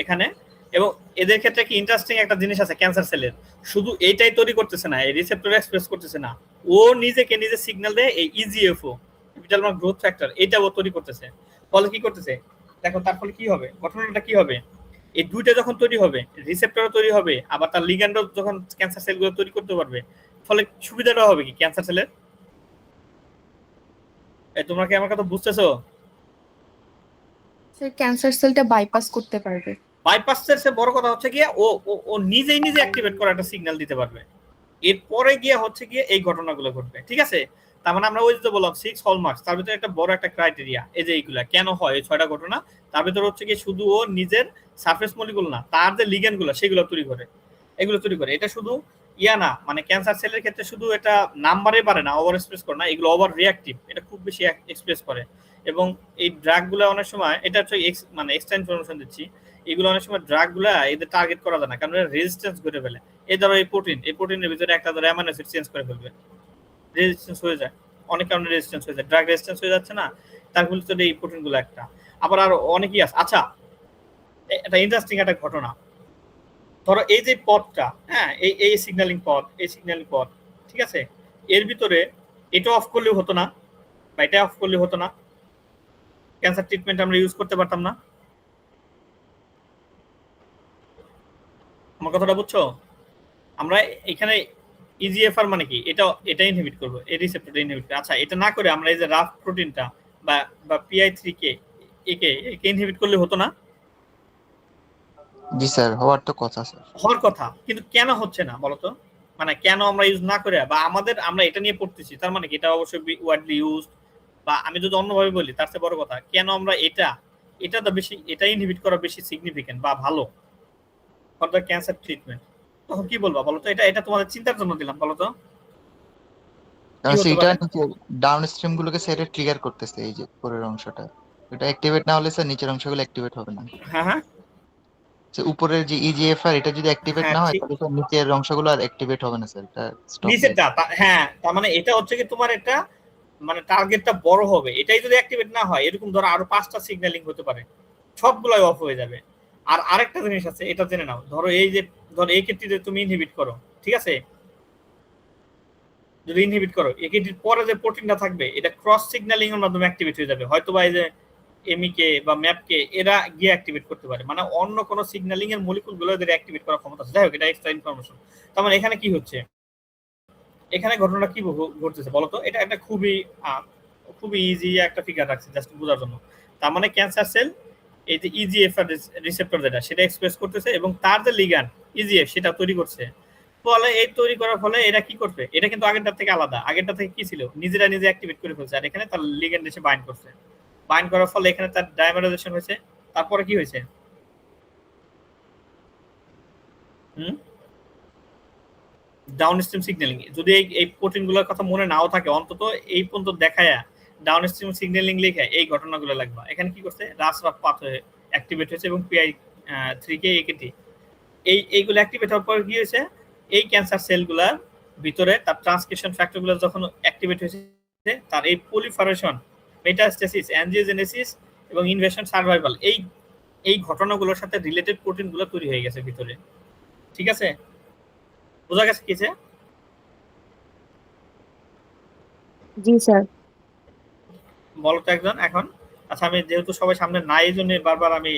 এখানে, এবং এদের ক্ষেত্রে কি ইন্টারেস্টিং একটা জিনিস আছে, ক্যান্সার সেলের শুধু এইটাই তৈরি করতেছে না, এই রিসেপ্টর এক্সপ্রেস করতেছে না, ও নিজেকে নিজে সিগন্যাল দেয় এই EGFO এপিডার্মাল গ্রোথ ফ্যাক্টর, এটা ও তৈরি করতেছে। ফলে কি করতেছে দেখো, তার ফলে কি হবে, ঘটনাটা কি হবে, এই দুইটা যখন তৈরি হবে রিসেপ্টরও তৈরি হবে, আবার তার লিগ্যান্ডও যখন ক্যান্সার সেলগুলো তৈরি করতে পারবে, ফলে সুবিধাটা হবে কি ক্যান্সার সেলের? তোমরা কি আমার কথা বুঝতেছো? স্যার ক্যান্সার সেলটা বাইপাস করতে পারবে। বাইপাসের সে বড় কথা হচ্ছে গিয়ে ও নিজেই নিজে অ্যাক্টিভেট করা একটা সিগন্যাল দিতে পারবে। এরপরে গিয়ে হচ্ছে গিয়ে এই ঘটনাগুলো ঘটবে, ঠিক আছে? তার মানে আমরা ওই যে বললাম 6 হলমার্কস, তার ভিতরে একটা বড় একটা ক্রাইটেরিয়া এই যে এইগুলা কেন হয়, এই 6টা ঘটনা। তার ভিতরে হচ্ছে গিয়ে শুধু ও নিজের সারফেস মলিকুল না, তার যে লিগ্যান্ডগুলো সেগুলো তৈরি করে, এগুলো তৈরি করে। এটা শুধু ইয়া না, মানে ক্যান্সার সেলের ক্ষেত্রে শুধু এটা নাম্বারে পারে না, ওভার এক্সপ্রেস করে না, এগুলো ওভার রিঅ্যাক্টিভ, এটা খুব বেশি এক্সপ্রেস করে। এবং এই ড্রাগগুলো অনেক সময়, এটা হচ্ছে মানে এক্সট্রা ইনফরমেশন দিচ্ছি, এগুলো অনেক সময় ড্রাগগুলো এদের টার্গেট করা যায় না, কারণ এরা রেজিস্ট্যান্স করে ফেলে। এই ধরো এই প্রোটিনের ভিতরে একটা ধরো অ্যামাইনো অ্যাসিড চেঞ্জ করে ফেলবে, রেজিস্ট্যান্স হয়ে যায়, অনেক কারণে রেজিস্ট্যান্স হয়ে যায়, ড্রাগ রেজিস্ট্যান্স হয়ে যাচ্ছে না, তার ভিতরে এই প্রোটিনগুলো একটা। আবার আরো অনেকই আছে। আচ্ছা এটা ইন্টারেস্টিং একটা ঘটনা, ধরো এই যে পথটা, হ্যাঁ, এই সিগন্যালিং পথ, ঠিক আছে, এর ভিতরে এটা অফ করলেও হতো না, বা এটা অফ করলেও হতো না, ক্যান্সার ট্রিটমেন্ট আমরা ইউজ করতে পারতাম না। আমার কথাটা বুঝছো? আমরা এখানে EGFR মানে কি, এটা ইনহিবিট করবো, এই রিসেপ্টরটা ইনহিবিট করে। আচ্ছা এটা না করে আমরা এই যে রাফ প্রোটিনটা বা PI3K একে ইনহিবিট করলে হতো না? জি স্যার, হওয়ার তো কথা স্যার। হওয়ার কথা, কিন্তু কেন হচ্ছে না বলতো? মানে কেন আমরা ইউজ না করে, বা আমরা এটা নিয়ে পড়তেছি, তার মানে কি এটা অবশ্যই ওয়াইডলি ইউজ, বা আমি যদি অন্যভাবে বলি তার চেয়ে বড় কথা, কেন আমরা এটা তো বেশি, এটা ইনহিবিট করা বেশি সিগনিফিকেন্ট বা ভালো ফর দ্য ক্যান্সার ট্রিটমেন্ট। তখন কি বলবো বলতো? এটা তোমাদের চিন্তার জন্য দিলাম, বলতো কি কারণ হতে এটা পারে? নিচে ডাউন স্ট্রিম গুলোকে স্যার ট্রিগার করতেছে, এই যে উপরের অংশটা, এটা অ্যাক্টিভেট না হলে স্যার নিচের অংশগুলো অ্যাক্টিভেট হবে না। হ্যাঁ হ্যাঁ যে উপরের যে ইজিএফআর এটা যদি অ্যাক্টিভেট হ্যাঁ না হয় ঠিক। তাহলে স্যার নিচের অংশগুলো আর অ্যাক্টিভেট হবে না স্যার, এটা স্টপ হয়ে নিচেরটা হ্যাঁ, তার মানে এটা হচ্ছে কি তোমার এটা মানে টার্গেটটা বড় হবে, এটাই যদি অ্যাক্টিভেট না হয়, এরকম ধরো আরো 5টা সিগন্যালিং হতে পারে, সবগুলাই অফ হয়ে যাবে। আর আরেকটা জিনিস আছে, এটা জেনে নাও, ধরো এই ক্ষেত্রে তুমি ইনহিবিট করো, ঠিক আছে, যদি ইনহিবিট করো একেটির পরে যে প্রোটিনটা থাকবে এটা ক্রস সিগন্যালিং এর মাধ্যমে অ্যাক্টিভেট হয়ে যাবে, হয়তো বা এই যে এমিকে বা ম্যাপকে এরা গিয়ে অ্যাক্টিভেট করতে পারে, মানে অন্য কোনো সিগন্যালিং এর মলিকুল গুলো এদের অ্যাক্টিভেট করার ক্ষমতা আছে। যাই হোক, এটা এক্সট্রা ইনফরমেশন। তার মানে এখানে কি হচ্ছে, এখানে ঘটনাটা কি ঘটতেছে বলতো? এটা একটা খুবই ইজি একটা ফিগার রাখছে জাস্ট বোঝার জন্য। তার মানে ক্যান্সার সেল এই যে ইজিএফআর রিসেপ্টর যেটা সেটা এক্সপ্রেস করতেছে, এবং তার যে লিগ্যান্ড ইজিএফ সেটা তৈরি করছে। ফলে এই তৈরি করার ফলে এরা কি করবে, এটা কিন্তু আগেরটার থেকে আলাদা। আগেরটা থেকে কি ছিল, নিজে অ্যাক্টিভেট করে ফেলছে, আর এখানে তার লিগ্যান্ড এসে বাইন্ড করছে। বাইন্ড করার ফলে এখানে তার ডাইমারাইজেশন হয়েছে। তারপরে কি হয়েছে, ডাউনস্ট্রিম সিগন্যালিং। যদি এই প্রোটিনগুলোর কথা মনে নাও থাকে, অন্তত এই পর্যন্ত দেখায়া ডাউনস্ট্রিম সিগন্যালিং লিখে এই ঘটনাগুলো লাগবে। এখানে কি করছে, রাফ পাথ হয়ে অ্যাক্টিভেট হয়েছে, এবং পিআই 3কে একেটি এইগুলো অ্যাক্টিভেট হওয়ার পর কি হয়েছে, এই ক্যান্সার সেলগুলোর ভিতরে তার ট্রান্সক্রিপশন ফ্যাক্টরগুলো যখন অ্যাক্টিভেট হয়েছে, তার এই পলিফারেশন, মেটাস্টেসিস, অ্যাঞ্জিওজেনেসিস এবং ইনভেশন সার্ভাইভাল, এই ঘটনাগুলোর সাথে রিলেটেড প্রোটিনগুলো তৈরি হয়ে গেছে ভিতরে। ঠিক আছে, বোঝা গেছে কি? জি স্যার। বলো তো একজন এখন। আচ্ছা, আমি যেহেতু সবাই সামনে নাই, এই জন্য বারবার আমি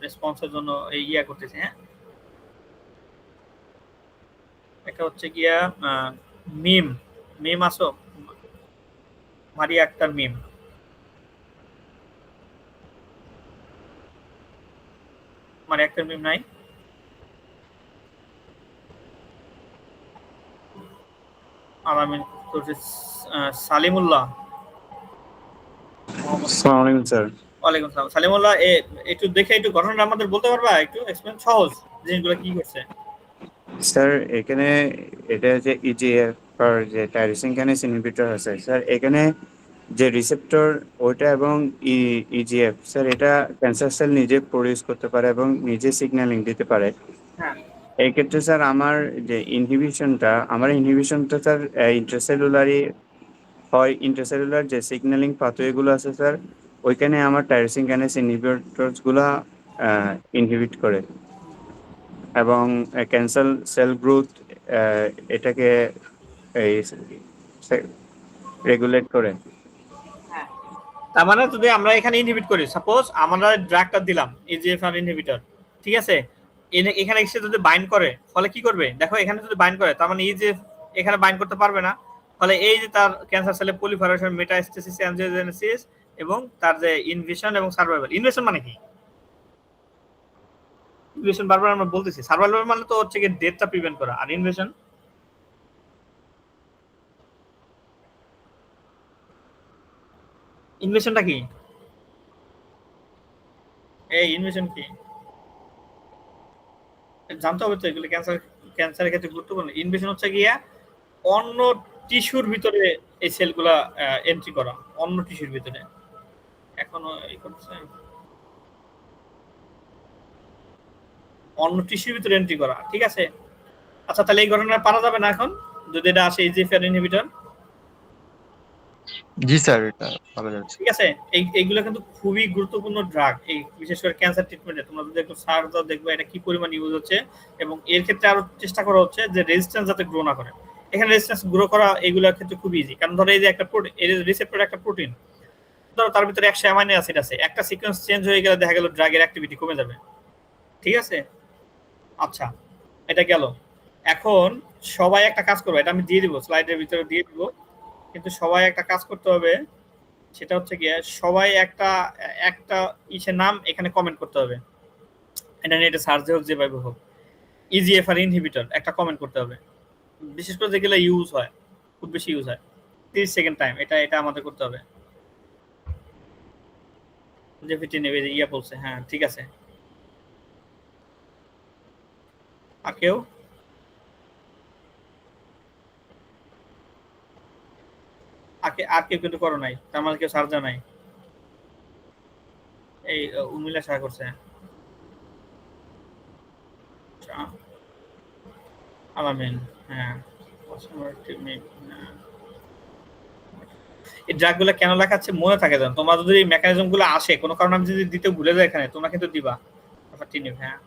রেসপন্সের জন্য ইয়া করতেছি। হ্যাঁ, একটা হচ্ছে গিয়া মিম মিম আসো, মারিয়া আক্তার মিম। মারিয়া আক্তার মিম নাই? আর আমি সালিমুল্লাহ। আসসালামু আলাইকুম স্যার। ওয়ালাইকুম আসসালাম। সালিমুল্লাহ, একটু দেখে একটু ঘটনাটা আমাদের বলতে পারবা, একটু এক্সপ্লেন, সহজ জিনিসগুলো কি করছে? স্যার এখানে এটা যে ইজিএফ আর যে টাইরোসিন কিনেস ইনহিবিটর আছে স্যার, এখানে যে রিসেপ্টর ওইটা এবং ইজিএফ স্যার, এটা ক্যান্সার সেল নিজে প্রডিউস করতে পারে এবং নিজে সিগন্যালিং দিতে পারে। হ্যাঁ, এই ক্ষেত্রে স্যার আমার ইনহিবিশনটা স্যার ইন্ট্রাসেলুলারই হয়। ইন্ট্রাসেলুলার যে সিগন্যালিং পাথওয়েগুলো আছে স্যার, ওইখানে আমার টাইরোসিন কিনেস ইনহিবিটরস গুলা ইনহিবিট করে, এবং ক্যান্সার সেল গ্রোথ এটাকে এই রেগুলেট করে। হ্যাঁ। তার মানে যদি আমরা এখানে ইনহিবিট করি, সাপোজ আমরা ড্রাগটা দিলাম ইজিএফআর ইনহিবিটর, ঠিক আছে, এখানে এসে যদি বাইন্ড করে, ফলে কি করবে দেখো, এখানে যদি বাইন্ড করে তার মানে ইজিএফ এখানে বাইন্ড করতে পারবে না। ফলে এই যে তার ক্যান্সার সেলে পলিফারেশন, মেটাস্টেসিস, অ্যাঞ্জিওজেনেসিস এবং তার যে ইনভেশন এবং সার্ভাইভাল। ইনভেশন মানে কি? ইনভেশন বারবার আমরা বলতেছি, সার্ভাইভাল মানে তো হচ্ছে কি ডেথটা প্রিভেন্ট করা, আর ইনভেশন ইনভেশনটা কি? এই ইনভেশন কি জানতে হবে তো, এগুলো ক্যান্সারের ক্ষেত্রে গুরুত্বপূর্ণ। ইনভেশন হচ্ছে গিয়া অন্য টিস্যুর ভিতরে এই সেলগুলা এন্ট্রি করা, অন্য টিস্যুর ভিতরে। এখনো এই করছে, অন্য টিস্যুর ভিতরে এন্ট্রি করা, ঠিক আছে। আচ্ছা, তাহলে এই ঘটনা পারা যাবে না এখন যদি এটা আসে ইজিএফআর ইনহিবিটর? জি স্যার, এটা ভালো যাচ্ছে। ঠিক আছে, এইগুলো কিন্তু খুবই গুরুত্বপূর্ণ ড্রাগ, এই বিশেষ করে ক্যান্সার ট্রিটমেন্টে। তোমরা যদি একটু সার্চ দাও দেখবে এটা কি পরিমাণ ইউজ হচ্ছে, এবং এর ক্ষেত্রে আরো চেষ্টা করা হচ্ছে যে রেজিস্ট্যান্স যাতে গ্রো না করে। এখানে রেজিস্ট্যান্স গ্রো করা এগুলোর ক্ষেত্রে খুব ইজি, কারণ ধরো এই যে একটা প্রোটিন, এই রিসেপ্টর একটা প্রোটিন, ধরো তার ভিতরে 100 অ্যামাইনো অ্যাসিড আছে, একটা সিকোয়েন্স চেঞ্জ হয়ে গেলে দেখা গেল ড্রাগের অ্যাক্টিভিটি কমে যাবে। ঠিক আছে, আচ্ছা, এটা গেল। এখন সবাই একটা কাজ করবে, এটা আমি দিয়ে দিব, স্লাইডের ভিতরে দিয়ে দিব, কিন্তু সবাই একটা কাজ করতে হবে, সেটা হচ্ছে গিয়ে সবাই একটা ইসের নাম এখানে কমেন্ট করতে হবে। ইন্টারনেটে সার্চে হোক যেভাবে হোক, ইজিএফআর ইনহিবিটর একটা কমেন্ট করতে হবে, বিশেষ করে যেগুলো ইউজ হয়, খুব বেশি ইউজ হয়, 30 সেকেন্ড টাইম, এটা আমাদের করতে হবে। যে ফিটি নেবে যে ইয়া বলছে, হ্যাঁ ঠিক আছে। আর কেউ? আর কেউ কিন্তু করো নাই, তার মানে কেউ সার্জা নাই। এই উর্মিলা শাহ করছে। আলামিন, হ্যাঁ। এই ড্রাগগুলো কেন লেখাচ্ছে মনে থাকে জানো, তোমরা যদি এই মেকানিজম গুলো আসে কোনো কারণে আমি যদি দিতে ভুলে যাই এখানে, তোমরা কিন্তু দিবা। হ্যাঁ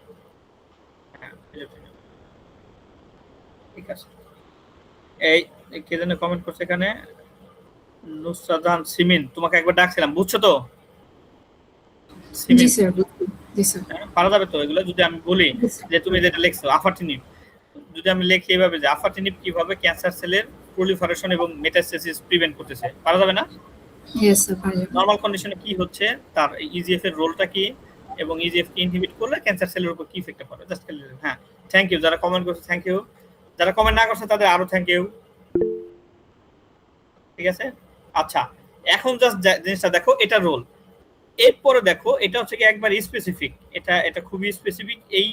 হ্যাঁ ঠিক আছে। এই কে যেন কমেন্ট করছে এখানে, নুসরাত সিমিন, তোমাকে একবার ডাকছিলাম, বুঝছো তো? জি স্যার, জি স্যার। পারা যাবে তো এগুলো যদি আমি বলি যে তুমি যেটা লিখছো আফাটিনিব, যদি আমি লিখি এভাবে যে আফাটিনিব কিভাবে ক্যান্সার সেলের প্রলিফারেশন এবং মেটাস্টেসিস প্রিভেন্ট করতেছে, পারা যাবে না? ইয়েস স্যার, পারা যাবে। নরমাল কন্ডিশনে কি হচ্ছে, তার ইজিএফ এর রোলটা কি, এবং ইজিএফ কে ইনহিবিট করলে ক্যান্সার সেলের উপর কি ইফেক্ট পড়ে, জাস্ট হ্যাঁ। থ্যাংক ইউ যারা কমেন্ট করছে, থ্যাংক ইউ। যারা কমেন্ট না করছে তাদের আরো থ্যাংক ইউ। ঠিক আছে, আচ্ছা এখন জাস্ট জিনিসটা দেখো, এটা রোল। এরপরে দেখো এটা হচ্ছে কি একবার স্পেসিফিক, এটা খুবই স্পেসিফিক। এই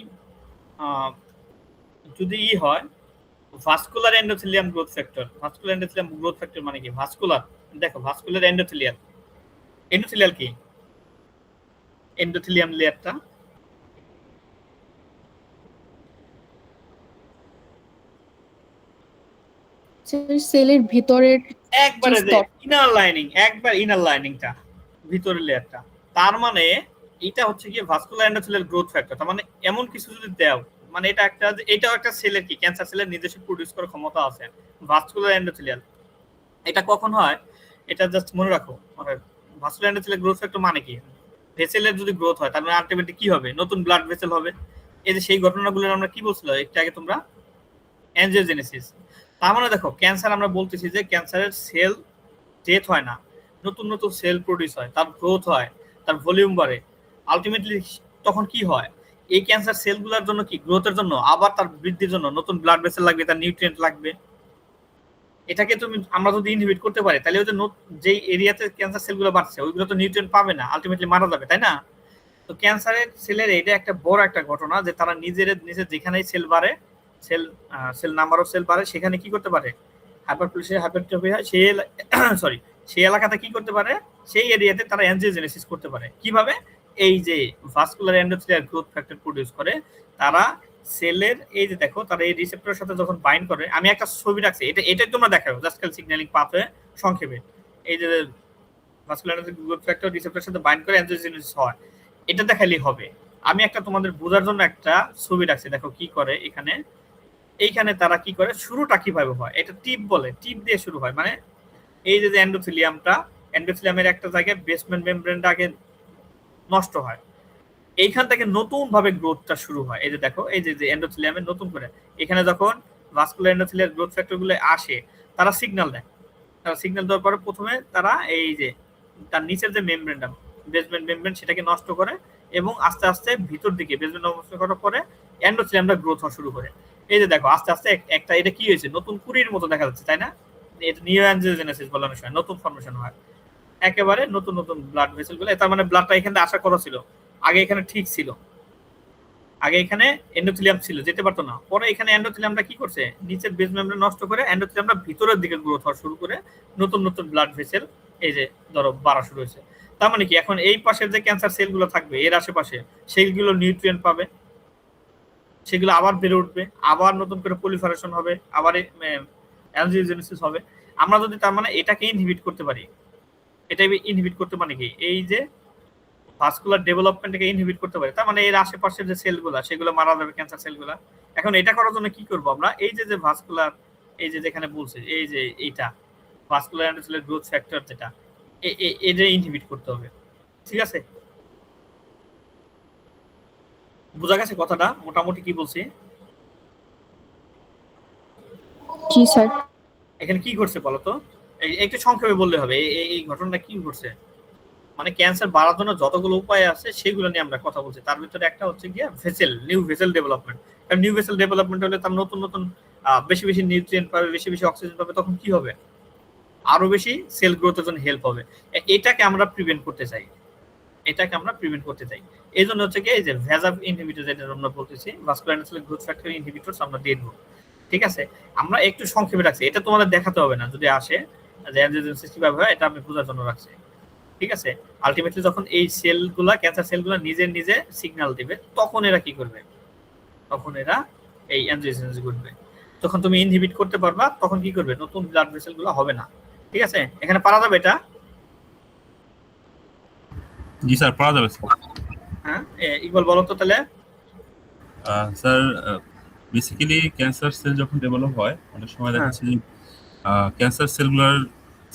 যদি হয় vascular endothelium growth factor, vascular endothelium growth factor মানে কি? ভাস্কুলার, দেখো ভাস্কুলার এন্ডোথেলিয়াল, এন্ডোথেলিয়াল কি? এন্ডোথেলিয়াম লেয়ারটা সেলের ভিতরের একবারে যে ইনার লাইনিং, একবার ইনার লাইনিংটা, ভিতরের লেয়ারটা, তার মানে এটা হচ্ছে কি ভাস্কুলার এন্ডোথেলিয়াল গ্রোথ ফ্যাক্টর। তার মানে এমন কিছু যদি দাও, মানে এটাও একটা সেলের কি ক্যান্সার সেলের নিজস্ব প্রোডিউস করার ক্ষমতা আছে ভাস্কুলার এন্ডোথেলিয়াল। এটা কখন হয় এটা জাস্ট মনে রাখো, মানে ভাস্কুলার এন্ডোথেলিয়াল গ্রোথ ফ্যাক্টর মানে কি? ভেসেলের যদি গ্রোথ হয় তার মানে আলটিমেটলি কি হবে? নতুন ব্লাড ভেসেল হবে। এই যে সেই ঘটনাগুলো আমরা কি বলছিল একটু আগে তোমরা, অ্যাঞ্জিওজেনেসিস। তার মানে দেখো ক্যান্সার আমরা বলতেছি যে ক্যান্সারের সেল ডেথ হয় না, নতুন নতুন সেল প্রোডিউস হয়, তার গ্রোথ হয়, তার ভলিউম বাড়ে। আলটিমেটলি তখন কি হয়, এই ক্যান্সার সেলগুলোর জন্য কি গ্রোথের জন্য আবার তার বৃদ্ধির জন্য নতুন ব্লাড ভেসেল লাগবে, তার নিউট্রিয়েন্ট লাগবে। এটাকে আমরা যদি ইনহিবিট করতে পারি তাহলে ওই যে এরিয়াতে ক্যান্সার সেলগুলো বাড়ছে ওইগুলো তো নিউট্রিয়েন্ট পাবে না, আলটিমেটলি মারা যাবে, তাই না? তো ক্যান্সারের সেলের এটা একটা বড় একটা ঘটনা যে তারা নিজের যেখানেই সেল বাড়ে, সেল নাম্বার অফ সেল বাড়ে, সেখানে কি করতে পারে? হাইপারপ্লেসিয়া, হাইপারট্রফি, সেই এলাকাতে কি করতে পারে? সেই এরিয়াতে তারা অ্যাঞ্জিওজেনেসিস করতে পারে। কিভাবে? এই যে vascular endothelial growth factor produce করে তারা সেলের, এই যে দেখো তারা এই রিসেপ্টরের সাথে যখন বাইন্ড করে, আমি একটা ছবি রাখছি, এটাই তোমরা দেখাও জাস্ট সিগন্যালিং পাথওয়ে সংক্ষেপে। এই যে ভাস্কুলার গ্রোথ ফ্যাক্টর রিসেপ্টরের সাথে বাইন্ড করে অ্যাঞ্জিওজেনেসিস হয়, এটা দেখালেই হবে। আমি একটা তোমাদের বোঝার জন্য একটা ছবি রাখছি, দেখো কি করে এখানে। এইখানে তারা কি করে, শুরুটা কিভাবে হয়, এটা টিপ বলে, টিপ দিয়ে শুরু হয়। মানে এই যে এন্ডোথেলিয়ামের একটা জায়গায় বেসমেন্ট মেমব্রেনটা আগে নষ্ট হয়, এইখান থেকে নতুন ভাবে গ্রোথটা শুরু হয়। এই যে দেখো এই যে এন্ডোথেলিয়ামের নতুন করে এখানে যখন ভাস্কুলার এন্ডোথেলিয়াল গ্রোথ ফ্যাক্টরগুলো আসে, তারা সিগন্যাল দেয়। তারা সিগন্যাল দেওয়ার পরে প্রথমে তারা এই যে তার নিচের যে মেমব্রেনটা, বেসমেন্ট মেমব্রেন, সেটাকে নষ্ট করে এবং আস্তে আস্তে ভিতর দিকে বেসমেন্ট নষ্ট করার পরে এন্ডোথেলিয়ামটা গ্রোথ হওয়া শুরু করে। এই যে দেখো আস্তে আস্তে একটা, এটা কি হয়েছে, নতুন কুড়ির মতো দেখা যাচ্ছে, তাই না? এটা নিও অ্যাঞ্জিওজেনেসিস বলার সময় নতুন ফর্মেশন হয়, একেবারে নতুন নতুন ব্লাড ভেসেলগুলো। তার মানে ব্লাডটা এখানে আশা করা ছিল, আগে এখানে ঠিক ছিল, আগে এখানে এন্ডোথেলিয়াম ছিল, যেতে পারতো না। পরে এখানে এন্ডোথেলিয়ামটা কি করছে, নিচের বেস মেমব্রেন নষ্ট করে এন্ডোথেলিয়ামটা ভিতরের দিকে গ্রোথ হওয়া শুরু করে, নতুন নতুন ব্লাড ভেসেল এই যে ধরো বাড়া শুরু হয়েছে। তার মানে কি এখন এই পাশের যে ক্যান্সার সেলগুলো থাকবে এর আশেপাশে, সেইগুলো নিউট্রিয়েন্ট পাবে, সেগুলো আবার বেড়ে উঠবে, আবার নতুন করে পলিফারেশন হবে, আবার অ্যাঞ্জিওজেনেসিস হবে। আমরা যদি তার মানে এটাকে ইনহিবিট করতে পারি, এটাই ইনহিবিট করতে মানে কি, এই যে ভাস্কুলার ডেভেলপমেন্টকে ইনহিবিট করতে পারি, তার মানে এর আশেপাশের যে সেলগুলো সেগুলো মারা যাবে, ক্যান্সার সেলগুলো। এখন এটা করার জন্য কি করব আমরা, এই যে ভাস্কুলার, এই যে যেখানে বলছে এই যে এইটা ভাস্কুলার এন্ডোথেলিয়াল গ্রোথ ফ্যাক্টর, যেটা এটা ইনহিবিট করতে হবে। ঠিক আছে, বোঝা গেছে কথাটা মোটামুটি কি বলছি? জি স্যার। এখানে কি ঘটছে বলো তো, একটু সংক্ষেপে বললে হবে, এই ঘটনাটা কি ঘটছে? মানে ক্যান্সার বাড়ার জন্য যতগুলো উপায় আছে সেগুলো নিয়ে আমরা কথা বলছি। তার ভিতরে একটা হচ্ছে গিয়ে নিউ ভেসেল ডেভেলপমেন্ট। কারণ নিউ ভেসেল ডেভেলপমেন্ট হলে তার নতুন নতুন বেশি বেশি নিউট্রিয়েন্ট পাবে, বেশি বেশি অক্সিজেন পাবে, তখন কি হবে? আরো বেশি সেল গ্রোথের জন্য হেল্প হবে। এটাকে আমরা প্রিভেন্ট করতে চাই, এই জন্য হচ্ছে কি এই যে ভ্যাজাভ ইনহিবিটর যেটা আমরা বলতেছি, vascular endothelial growth factor inhibitors আমরা দিয়ে দেবো। ঠিক আছে, আমরা একটু সংক্ষেপে রাখছি, এটা তোমাদের দেখাতে হবে না যদি আসে যে অ্যাঞ্জিওজেনেসিস কিভাবে হয়, এটা আমি বোঝার জন্য রাখছি। ঠিক আছে, আলটিমেটলি যখন এই সেলগুলা, ক্যান্সার সেলগুলা নিজে সিগন্যাল দিবে, তখন এরা কি করবে? তখন এরা এই অ্যাঞ্জিওজেনেসিস ঘটবে। যখন তুমি ইনহিবিট করতে পারবা তখন কি করবে? নতুন ব্লাড ভেসেলগুলো হবে না। ঠিক আছে, এখানে পারা যাবে এটা? জি স্যার, পারা যাবে স্যার। হ্যাঁ, ইকবাল বলো তো তাহলে। স্যার বেসিক্যালি ক্যান্সার সেল যখন ডেভেলপ হয় অনেক সময় দেখা যাচ্ছে যে ক্যান্সার সেলগুলোর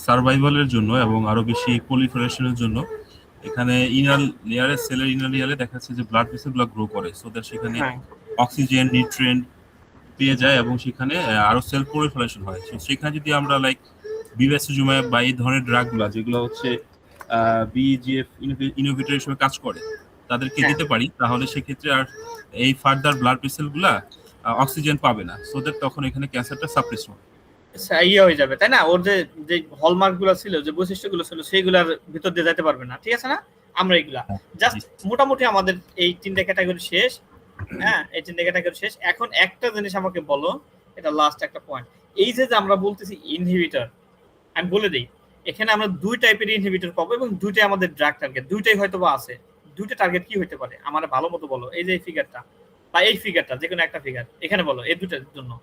সার্ভাইভালের জন্য এবং আরো বেশি প্রলিফারেশনের জন্য এখানে ইনার লেয়ারে, সেলের ইনার লেয়ারে দেখা যাচ্ছে যে ব্লাড ভেসেলগুলো গ্রো করে, সো দ্যাট সেখানে অক্সিজেন, নিউট্রিয়েন্ট পেয়ে যায় এবং সেখানে আরো সেল প্রলিফারেশন হয়। সো সেখানে যদি আমরা লাইক বিভাসিজুম্যাব বা এই ধরনের ড্রাগগুলো যেগুলো হচ্ছে বিজিএফ ইনোভেটর হিসেবে কাজ করে তাদেরকে দিতে পারি, তাহলে সেক্ষেত্রে আর এই ফার্দার ব্লাড ভেসেলগুলা অক্সিজেন পাবে না, সো দ্যাট তখন এখানে ক্যান্সারটা সাপ্রেস হবে, ইয়ে হয়ে যাবে, তাই না? ওর যে যে হলমার্ক গুলো ছিল, যে বৈশিষ্ট্যগুলো ছিল, সেইগুলোর ভিতর দিয়ে যেতে পারবে না। ঠিক আছে না? আমরা এগুলা জাস্ট মোটামুটি আমাদের এই তিনটা ক্যাটাগরি শেষ। হ্যাঁ, এই তিনটা ক্যাটাগরি শেষ। এখন একটা জিনিস আমাকে বলো, এটা লাস্ট একটা পয়েন্ট। এই যে আমরা বলতেছি ইনহিবিটর, আমি বলে দিই এখানে আমরা দুই টাইপের ইনহিবিটর পাবো এবং দুইটাই আমাদের ড্রাগ টার্গেট, দুইটাই হয়তো বা আছে। দুইটা টার্গেট কি হতে পারে আমার ভালো মতো বলো। এই যে এই ফিগারটা বা এই ফিগারটা, যে কোনো একটা ফিগার এখানে বলো, এই দুটার জন্য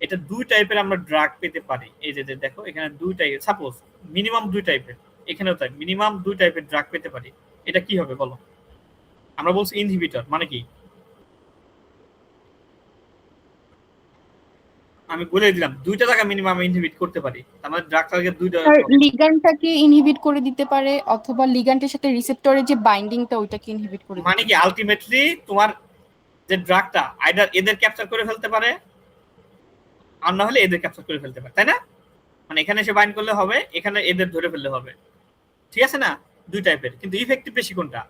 এটা দুই টাইপের আমরা ড্রাগ পেতে পারি। এই যে দেখো এখানে দুই টাইপের, সাপোজ মিনিমাম দুই টাইপের, এখানেও তাই মিনিমাম দুই টাইপের ড্রাগ পেতে পারি। এটা কি হবে বলো? আমরা বলছি ইনহিবিটর মানে কি, আমি বলে দিলাম দুইটা জায়গা মিনিমাম ইনহিবিট করতে পারি, তার মানে ড্রাগ টার্গেট দুইটা। লিগ্যান্ডটাকে ইনহিবিট করে দিতে পারে, অথবা লিগ্যান্ডের সাথে রিসেপ্টরের যে বাইন্ডিংটা ওইটাকে ইনহিবিট করে দিতে মানে কি আলটিমেটলি তোমার যে ড্রাগটা আইদার এদের ক্যাপচার করে ফেলতে পারে, আর না হলে এদের ক্যাপচার করে ফেলতে পারে, তাই না? মানে এখানে এসে বাইন্ড করলে হবে, এখানে এদের ধরে ফেললে হবে। ঠিক আছে না? দুই টাইপের, কিন্তু ইফেক্টিভ বেশি কোনটা?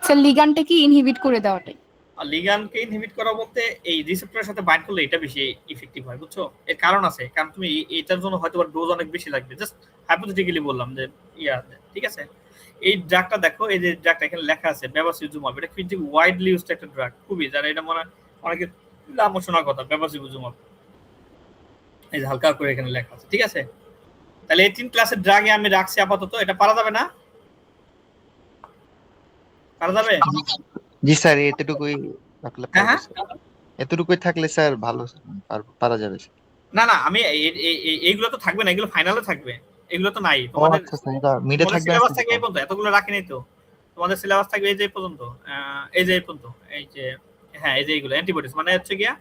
স্যার লিগ্যান্ডটাকে ইনহিবিট করে দেওয়াটাই। আর লিগ্যান্ডকে ইনহিবিট করা বলতে এই রিসেপ্টরের সাথে বাইন্ড করলে এটা বেশি ইফেক্টিভ হয়, বুঝছো? এর কারণ আছে, কারণ তুমি এটার জন্য হয়তো ডোজ অনেক বেশি লাগবে। জাস্ট হাইপোথেটিক্যালি বললাম যে ঠিক আছে। এই ড্রাগটা দেখো, এই যে ড্রাগটা এখানে লেখা আছে বেভাসিজুমাব, এটা কিন্তু ওয়াইডলি ইউজড একটা ড্রাগ, খুবই, যারা এটা মনে অনেকে নাম শোনার কথা, বেভাসিজুমাব। এই যে হালকা করে এখানে লেখা আছে। ঠিক আছে, তাহলে এই 3 ক্লাসের ড্রাগে আমি রাখছি আপাতত। এটা পারা যাবে না? পারা যাবে? জি স্যার, এতটুকুই রাখলে হ্যাঁ হ্যাঁ, এতটুকুই থাকলে স্যার ভালো, পারা যাবে। না না, আমি এইগুলো তো থাকবে না, এগুলো ফাইনালে থাকবে, এগুলো তো নাই তোমাদের। আচ্ছা স্যার, এটা মিডে থাকবে। সিলেবাস থাকবে এই পর্যন্ত, এতগুলো রাখি নাই তো। তোমাদের সিলেবাস থাকবে এই যে পর্যন্ত, এই যে পর্যন্ত, এই যে হ্যাঁ, এই যে এইগুলো অ্যান্টিবডিজ মানে হচ্ছে গিয়া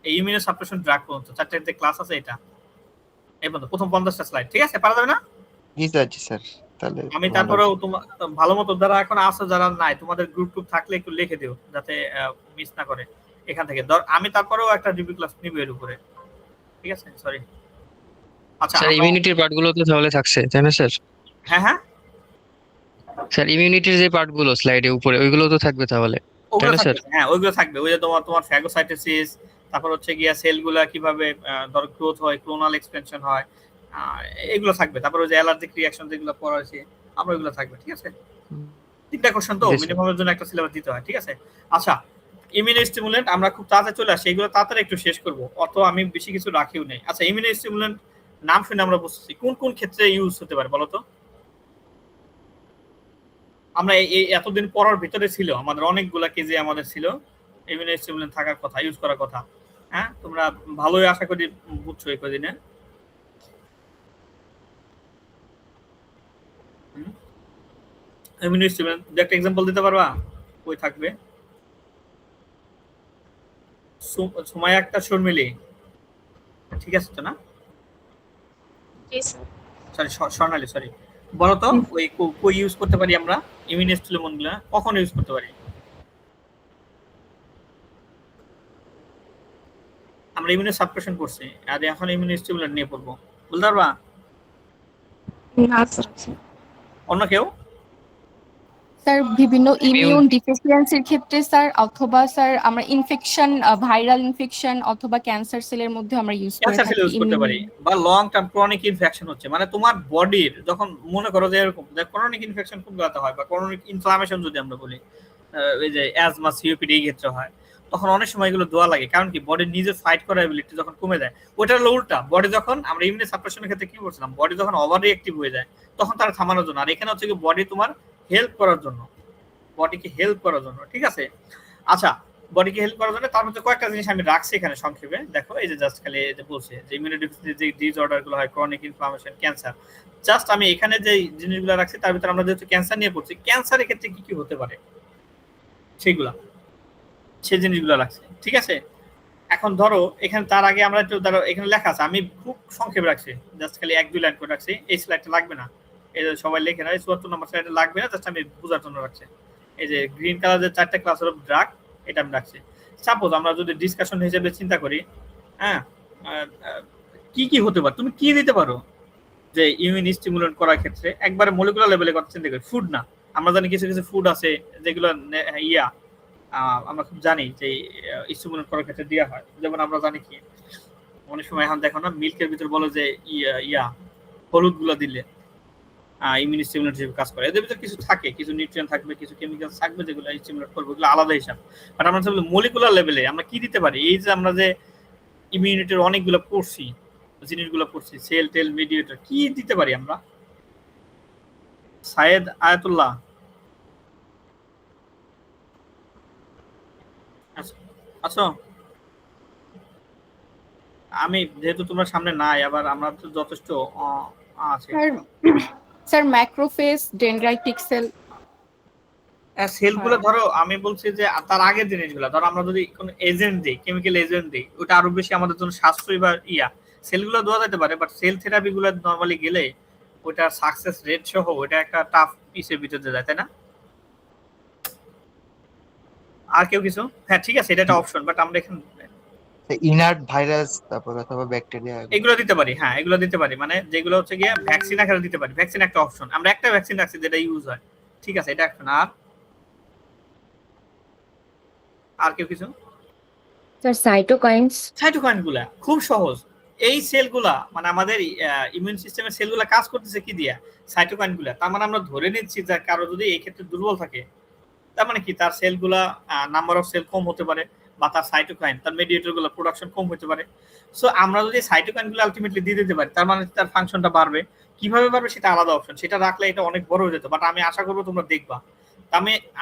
এই ইমিউনো সাপ্রেশন ড্রাগ পর্যন্ত 4টা যে ক্লাস আছে, এটা এই পর্যন্ত প্রথম 50টা স্লাইড। ঠিক আছে, পারা যাবে না? জি স্যার, জি স্যার। তাহলে আমি তারপরেও তোমার ভালো মতো, যারা এখন আছে যারা নাই, তোমাদের গ্রুপ থাকলে একটু লিখে দিও যাতে মিস না করে এখান থেকে। আমি তারপরেও একটা রিভিউ ক্লাস নিব এর উপরে। ঠিক আছে, সরি। আচ্ছা, স্যার ইমিউনিটির পার্টগুলো তো তাহলে থাকছে, তাই না স্যার? হ্যাঁ হ্যাঁ স্যার ইমিউনিটির যে পার্টগুলো স্লাইডে উপরে, ওইগুলো তো থাকবে তাহলে, তাই না স্যার? হ্যাঁ, ওইগুলো থাকবে। ওই যে তোমার ফ্যাগোসাইটোসিস, তারপর হচ্ছে গিয়া সেলগুলা কিভাবে ধর গ্রোথ হয়, ক্লোনাল এক্সপেনশন হয়, এগুলো থাকবে। তারপর ওই যে অ্যালার্জিক রিঅ্যাকশন যেগুলো পড়াইছি আমরা, ওইগুলো থাকবে। ঠিক আছে, 3টা কোশ্চেন তো মিনিমামের জন্য একটা সিলেবাস দিতে হয়। ঠিক আছে, আচ্ছা, ইমিউনো স্টিমুলেন্ট আমরা খুব তাড়াতাড়ি চলে আসি, এগুলো তাড়াতাড়ি একটু শেষ করব, অত আমি বেশি কিছু রাখিও নাই। আচ্ছা, ইমিউনো স্টিমুলেন্ট নাম শুনে আমরা বুঝতেছি, কোন কোন ক্ষেত্রে ইউজ হতে পারে বলো তো? আমরা এই এতদিন পড়ার ভিতরে ছিল আমাদের অনেকগুলা কেজি আমাদের ছিল ইমিউনো স্টিমুলেন্ট থাকার কথা, ইউজ করার কথা। হ্যাঁ, তোমরা ভালোই আশা করি বুঝছো এই কদিনে। ইমিউনো স্টিমুলেন্ট একটা एग्जांपल দিতে পারবা? কই থাকবে? সুমাইয়া একটা শর্মিলি, ঠিক আছে তো না? জি স্যার। সরি, স্বর্ণালী, সরি। বলো তো ওই কই ইউজ করতে পারি আমরা ইমিউনো স্টিমুলেন্টগুলো, কখন ইউজ করতে পারি? আমরা ইমিউনো সাপ্রেশন করছি, আর এখন ইমিউনো স্টিমুলেন্ট নিয়ে পড়বো, বলতে পারবা? না স্যার। অন্য কেউ? স্যার বিভিন্ন ইমিউন ডিফিসিয়েন্সির ক্ষেত্রে স্যার, অথবা স্যার আমরা ইনফেকশন, ভাইরাল ইনফেকশন অথবা ক্যান্সার সেলের মধ্যে আমরা ইউজ করে ক্যান্সার সেল থাকি। ইউজ করতে পারি, বা লং টার্ম ক্রনিক ইনফেকশন হচ্ছে, মানে তোমার বডির যখন মনে করো যে এরকম ক্রনিক ইনফেকশন কোনগুলোতে হয়, বা ক্রনিক ইনফ্লামেশন যদি আমরা বলি, এই যে অ্যাজমা, সিওপিডি এই ক্ষেত্রে হয়, তখন অনেক সময় এগুলো দোয়া লাগে। কারণ কি, বডির নিজের ফাইট করার এবিলিটি যখন কমে যায়, ওটা হলো উল্টা। বডি যখন আমরা ইমিউনি সাপ্রেশনের ক্ষেত্রে কি করছিলাম, বডি যখন ওভার রিঅ্যাক্টিভ হয়ে যায় তখন তার থামানোর জন্য, আর এখানে হচ্ছে কি বডি তোমার হেল্প করার জন্য, বডিকে হেল্প করার জন্য। ঠিক আছে, আচ্ছা, বডিকে হেল্প করার জন্য তার মধ্যে কয়েকটা জিনিস আমি রাখছি এখানে সংক্ষেপে। দেখো এই যে জাস্ট খালি এই যে বলছে যে ইমিউনোডেফিসিয়েন্সি যে ডিসঅর্ডার গুলো হয়, ক্রনিক ইনফ্লামেশন, ক্যান্সার, জাস্ট আমি এখানে যে জিনিসগুলো রাখছি তার ভিতরে আমরা যেহেতু ক্যান্সার নিয়ে পড়ছি, ক্যান্সারের ক্ষেত্রে কি কি হতে পারে সেইগুলা, সেই জিনিসগুলো রাখছি। ঠিক আছে, এখন ধরো এখানে তার আগে আমরা একটু ধরো এখানে লেখা আছে, আমি খুব সংক্ষেপে রাখছি, জাস্ট খালি 1-2 লাইন করে রাখছি। এই স্লাইডটা লাগবে না, এই যে সবাই লেখে না, এই 74 নম্বর স্লাইডে লাগবে না, জাস্ট আমি বোঝার জন্য রাখছি। এই যে গ্রিন কালার যে 4টা ক্লাস অফ ড্রাগ, এটা আমি রাখছি। সাপোজ আমরা যদি ডিসকাশন হিসেবে চিন্তা করি, হ্যাঁ, কি কি হতে পারে, তুমি কি দিতে পারো যে ইমিউন স্টিমুলেট করার ক্ষেত্রে, একবারে মলিকুলার লেভেলে কথা চিন্তা করি, ফুড না, আমরা জানি কিছু কিছু ফুড আছে যেগুলো আমরা খুব জানি যে স্টিমুলেট করার ক্ষেত্রে দেওয়া হয়। যেমন আমরা জানি কি অনেক সময় এখন দেখো না, মিল্কের ভিতর বলে যে হলুদ গুলো দিলে ইমিউন স্টিমুলেট হিসেবে কাজ করে। এদের ভিতরে কিছু থাকে, কিছু নিউট্রিয়েন্ট থাকবে, কিছু কেমিক্যাল থাকবে যেগুলো স্টিমুলেট করবে, ওগুলো আলাদা হিসাব। বাট আমরা মলিকুলার লেভেলে আমরা কি দিতে পারি, এই যে আমরা যে ইমিউনিটির অনেকগুলো পড়ছি, জিনিসগুলো পড়ছি, সেল টেল মিডিয়েটর, কি দিতে পারি আমরা? সায়েদ আয়াতুল্লাহ, আচ্ছা, আমি যেহেতু তোমার সামনে নাই, আবার আমরা তো যথেষ্ট আছে। স্যার ম্যাক্রোফেজ, ডেনড্রাইটিক সেল, সেলগুলো ধরো আমি বলছি যে তার আগের জিনিসগুলো ধরো আমরা যদি কোনো এজেন্ট দিই, কেমিক্যাল এজেন্ট দিই, ওটা আরো বেশি আমাদের জন্য সাশ্রয়ী বা সেলগুলো দেওয়া যেতে পারে। বাট সেল থেরাপি গুলো নর্মালি গেলে ওটার সাকসেস রেট সহ ওটা একটা টাফ পিসের ভিতরে যায়, তাই না? আর কেউ কিছু? হ্যাঁ ঠিক আছে, এটা একটা অপশন, বাট আমরা এখানে ইনার্ট ভাইরাস তারপর অথবা ব্যাকটেরিয়া এগুলো দিতে পারি। হ্যাঁ, এগুলো দিতে পারি, মানে যেগুলো হচ্ছে গিয়ে ভ্যাকসিন আকারে দিতে পারি। ভ্যাকসিন একটা অপশন, আমরা একটা ভ্যাকসিন রাখছি যেটা ইউজ হয়। ঠিক আছে, এটা একটা। আর কেউ কিছু? Sir cytokines. সাইটোকাইন গুলা খুব সহজ। এই সেলগুলা মানে আমাদের ইমিউন সিস্টেমের সেলগুলা কাজ করতেছে কি দিয়া? সাইটোকাইন গুলা। তার মানে আমরা ধরে নিচ্ছি যে কারো যদি এই ক্ষেত্রে দুর্বল থাকে, তার মানে কি তার সেলগুলা নাম্বার অফ সেল কম হতে পারে, বা তার সাইটোকাইন, তার মেডিয়েটর গুলো প্রোডাকশন কম হতে পারে। সো আমরা যদি সাইটোকাইন গুলো আলটিমেটলি দিয়ে দিতে পারি, তার মানে তার ফাংশনটা বাড়বে। কিভাবে বাড়বে সেটা আলাদা অপশন, সেটা রাখলে এটা অনেক বড় হয়ে যেত, বাট আমি আশা করবো তোমরা দেখবা।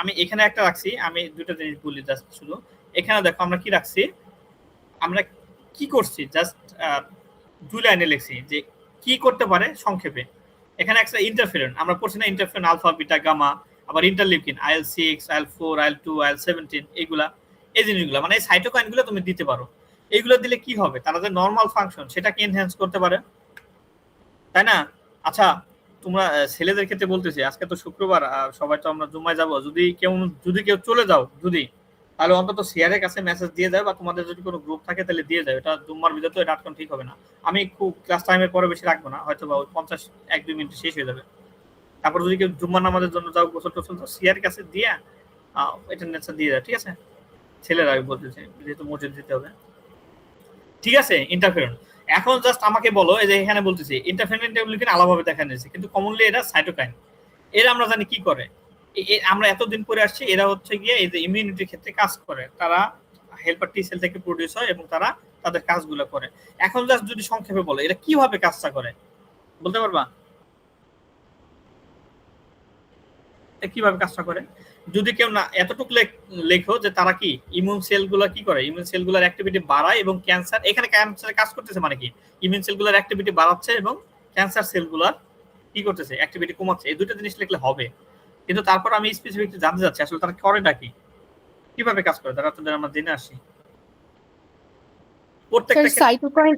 আমি এখানে একটা রাখছি, আমি দুটো জিনিস বলি জাস্ট শুধু। এখানে দেখো আমরা কি রাখছি, আমরা কি করছি, জাস্ট 2 লাইনে লিখছি যে কি করতে পারে সংক্ষেপে। এখানে একটা ইন্টারফেরন আমরা পড়ছি না, ইন্টারফেরন আলফা বিটা গামা, আবার interleukin IL-6 IL-4 IL-2 IL-17, এইগুলা এই জিনিসগুলো মানে এই সাইটোকাইনগুলো তুমি দিতে পারো। এইগুলো দিলে কি হবে, তারা যে নরমাল ফাংশন সেটাকে এনহ্যান্স করতে পারে, তাই না? আচ্ছা, তোমরা ছেলেদের ক্ষেত্রে বলতেছি, আজকে তো শুক্রবার, সবাই তো আমরা জুম্মায় যাব, যদি কেউ চলে যাও যদি, তাহলে অন্তত শেয়ারের কাছে মেসেজ দিয়ে যায়, বা তোমাদের যদি কোনো গ্রুপ থাকে তাহলে দিয়ে যায়। এটা জুম্মার ভিতরে তো এটা আটকানো ঠিক হবে না। আমি খুব ক্লাস টাইমের পরে বেশি রাখবো না, হয়তো বা 50-1-2 মিনিট শেষ হয়ে যাবে। তারপর যদি কেউ জুম্মার নামাজের জন্য যাও, গোসল টোসল শেয়ারের কাছে দিয়ে অ্যাটেন্ডেন্সটা দিয়ে যায়, ঠিক আছে? ছেলেরা আমি বলতেছি, যেহেতু মসজিদ দিতে হবে। ঠিক আছে, ইন্টারফেরন। এখন জাস্ট আমাকে বলো, এই যে এখানে বলতেছি ইন্টারফেরন টেবলিউকিন আলাদাভাবে দেখা যাচ্ছে, কিন্তু কমনলি এরা সাইটোকাইন। এরা আমরা জানি কি করে, আমরা এতদিন পরে আসছি, এরা হচ্ছে গিয়ে এই যে ইমিউনিটির ক্ষেত্রে কাজ করে, তারা হেল্পার টি সেল থেকে প্রোডিউস হয় এবং তারা তাদের কাজগুলো করে। এখন জাস্ট যদি সংক্ষেপে বলো এরা কিভাবে কাজটা করে, বলতে পারবা কিভাবে কাজটা করে? যদি কেউ না এতটুকু লেখো যে তারা কি ইমিউন সেলগুলো কি করে, ইমিউন সেলগুলোর অ্যাক্টিভিটি বাড়ায় এবং ক্যান্সার, এখানে ক্যান্সারে কাজ করতেছে মানে কি ইমিউন সেলগুলোর অ্যাক্টিভিটি বাড়াচ্ছে এবং ক্যান্সার সেলগুলোর কি করতেছে, অ্যাক্টিভিটি কমাচ্ছে। এই দুটো জিনিস লিখলে হবে, কিন্তু তারপর আমি স্পেসিফিক জানতে চাচ্ছি আসলে তারা করেটা কি, কিভাবে কাজ করে, তারা তাদের আমরা জেনে আসি। প্রত্যেকটা সাইটোকাইন,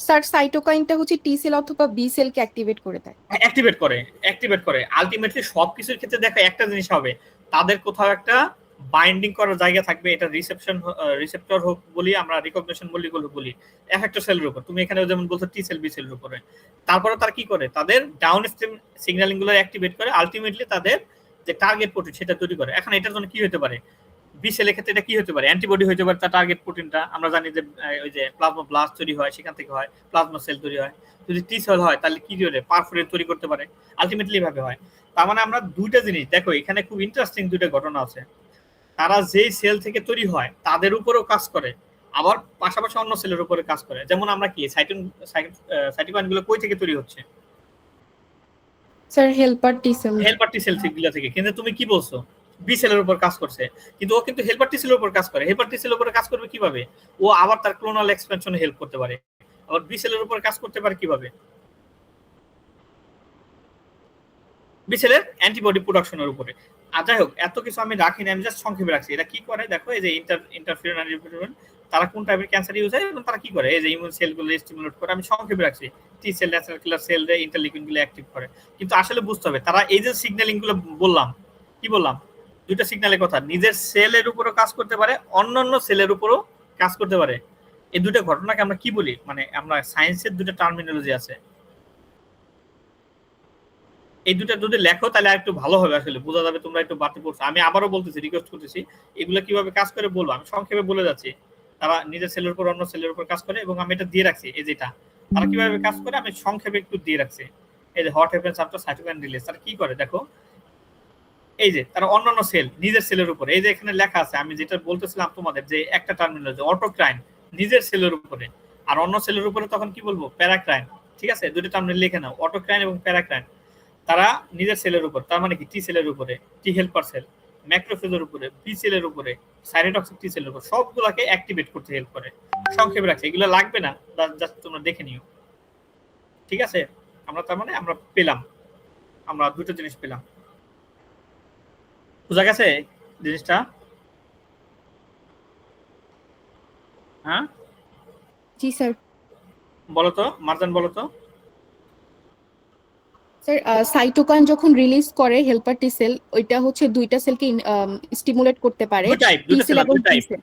স্যার সাইটোকাইনটা হচ্ছে টি সেল অথবা বি সেলকে অ্যাক্টিভেট করে দেয়, অ্যাক্টিভেট করে। আলটিমেটলি সবকিছুর ক্ষেত্রে দেখো একটা জিনিস হবে, তাদের কোথাও একটা বাইন্ডিং করার জায়গা থাকবে, এটা রিসেপ্টর হোক বলি, আমরা রিকগনিশন বলি এফেক্টর সেলের উপর। তুমি এখানে যেমন বলছো টি সেল, বি সেলের উপরে। তারপরে তারা কি করে, তাদের ডাউন স্ট্রিম সিগন্যালিং গুলো অ্যাক্টিভেট করে, আলটিমেটলি তাদের যে টার্গেট প্রোটিন সেটা তৈরি করে। এখন এটার জন্য কি হতে পারে, বি সেলের ক্ষেত্রে এটা কি হতে পারে, অ্যান্টিবডি হতে পারে তার টার্গেট প্রোটিনটা। আমরা জানি যে ওই যে প্লাজমা ব্লাস্ট তৈরি হয়, সেখান থেকে হয় প্লাজমা সেল তৈরি হয়। যদি টি সেল হয় তাহলে কি করে পারফোরেট তৈরি করতে পারে, আলটিমেটলি এভাবে হয়। তার মানে আমরা দুইটা জিনিস দেখো, এখানে খুব ইন্টারেস্টিং দুইটা ঘটনা আছে। তারা যেই সেল থেকে তৈরি হয় তাদের উপরেও কাজ করে, আবার পাশাপাশি অন্য সেলের উপরে কাজ করে। যেমন আমরা কি সাইটোকাইন গুলো কই থেকে তৈরি হচ্ছে, স্যার হেল্পার টি সেল গুলো থেকে। কিন্তু তুমি কি বলছো, বি সেলের উপর কাজ করছে, কিন্তু ও কিন্তু হেল্পার টি সেলের উপর কাজ করে। হেল্পার টি সেলের উপর কাজ করবে কিভাবে, ও আবার তার ক্লোনাল এক্সপেনশনে হেল্প করতে পারে। আবার বি সেলের উপর কাজ করতে পারে কিভাবে, বি সেলের অ্যান্টিবডি প্রোডাকশনের উপরে। আর যাই হোক, এত কিছু আমি রাখিনি, আমি জাস্ট সংক্ষেপে রাখছি। এটা কি করে দেখো, এই যে ইন্টারফেরন তারা কোন টাইপের ক্যান্সার ইউজ হয় এবং তারা কি করে, এই যে ইমিউন সেলগুলো স্টিমুলেট করে। আমি সংক্ষেপে রাখছি, টি সেল, ন্যাচারাল কিলার সেল রে ইন্টারলিউকিন গুলো অ্যাক্টিভ করে। কিন্তু আসলে বুঝতে হবে তারা এই যে সিগন্যালিং গুলো বললাম, কি বললাম, দুইটা সিগন্যালের কথা, নিজের সেলের উপরও কাজ করতে পারে, অন্যান্য সেলের উপরও কাজ করতে পারে। এই দুটো ঘটনাকে আমরা কি বলি, মানে আমরা সায়েন্সের দুটো টার্মিনোলজি আছে, এই দুটো যদি লেখো তাহলে একটু ভালো হবে, আসলে বোঝা যাবে, তোমরা একটু বাড়তে পড়ছো। আমি আবারও বলতেছি, রিকোয়েস্ট করতেছি, এগুলো কিভাবে কাজ করে বলবো, আমি সংক্ষেপে বলে যাচ্ছি। তারা নিজের সেলের উপর অন্য সেলের উপর কাজ করে, এবং আমি এটা দিয়ে রাখছি, এই যেটা তারা কিভাবে কাজ করে আমি সংক্ষেপে একটু দিয়ে রাখছি। এই যে what happens after cytokine release, তারা কি করে দেখো, এই যে তারা অন্যান্য সেল নিজের সেলের উপর, এই যে এখানে লেখা আছে, আমি যেটা বলতেছিলাম তোমাদের, যে একটা টার্মিনোলজি অটোক্রাইন নিজের সেলের উপরে, আর অন্য সেলের উপরে তখন কি বলবো, প্যারাক্রাইন। ঠিক আছে, দুটো টার্মিনাল লিখে নাও, অটোক্রাইন এবং প্যারাক্রাইন। তারা নিজের সেলের উপর, তার মানে কি টি সেলের উপরে, টি হেল্পার সেল, ম্যাক্রোফেজের উপরে, বি সেলের উপরে, সাইটোটক্সিক টি সেলের উপর, সবগুলোকে অ্যাক্টিভেট করতে হেল্প করে। সংক্ষেপে রাখছি, এগুলো লাগবে না, জাস্ট তোমরা দেখে নিও। ঠিক আছে, আমরা তার মানে আমরা পেলাম, আমরা দুটো জিনিস পেলাম। বোঝা গেছে জিনিসটা? হ্যাঁ জি স্যার। বলো তো মারজান, বলো তো। স্যার সাইটোকাইন যখন রিলিজ করে হেল্পার টি সেল, ওইটা হচ্ছে দুইটা সেলকে স্টিমুলেট করতে পারে। টি সেল এবং টি সেল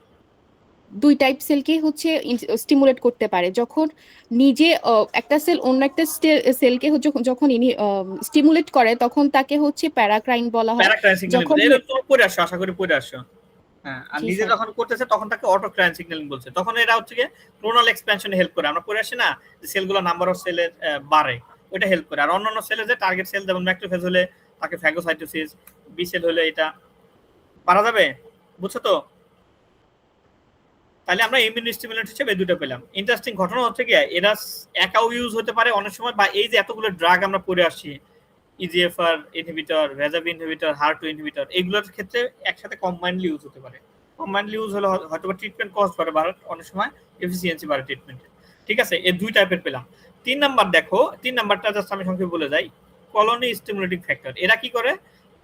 দুই টাইপ সেলকে হচ্ছে স্টিমুলেট করতে পারে। যখন নিজে একটা সেল অন্য একটা সেলকে যখন স্টিমুলেট করে, তখন তাকে হচ্ছে প্যারাক্রাইন বলা হয়। যখন পড়ে আসো, আশা করি পড়ে আসো। হ্যাঁ, আর নিজে যখন করতেছে তখন তাকে অটোক্রাইন সিগন্যালিং বলছে। তখন এরা হচ্ছে কি ক্লোনাল এক্সপ্যানশনে হেল্প করে। আমরা পড়ে আসি না যে সেলগুলো নাম্বার অফ সেলের বাড়ে, ওইটা হেল্প করে। আর অন্যান্য সেলে যে টার্গেট সেল, যেমন ম্যাক্রোফেজ হলে তাকে ফ্যাগোসাইটোসিস, বি সেল হলে এটা পারা যাবে। বুঝছো তো? তাহলে আমরা ইমিউন স্টিমুলেন্ট হিসেবে দুটো পেলাম। ইন্টারেস্টিং ঘটনা হচ্ছে কি, এরা একাও ইউজ হতে পারে অনেক সময়, বা এই যে এতগুলো ড্রাগ আমরা পড়ে আসছি, ইজিএফআর ইনহিবিটর, ভেজাবি ইনহিবিটর, হার2 ইনহিবিটর, এইগুলোর ক্ষেত্রে একসাথে কম্বাইন্ডলি ইউজ হতে পারে। কম্বাইন্ডলি ইউজ হলে হয়তো বা ট্রিটমেন্ট কস্ট বাড়ে, বা অনেক সময় এফিসিয়েন্সি বাড়ে ট্রিটমেন্টের। ঠিক আছে, এই দুই টাইপের পেলাম। 3 নাম্বার দেখো, 3 নাম্বারটা জাস্ট আমি সংক্ষেপে বলে যাই। কলোনি স্টিমুলেটিং ফ্যাক্টর, এরা কি করে,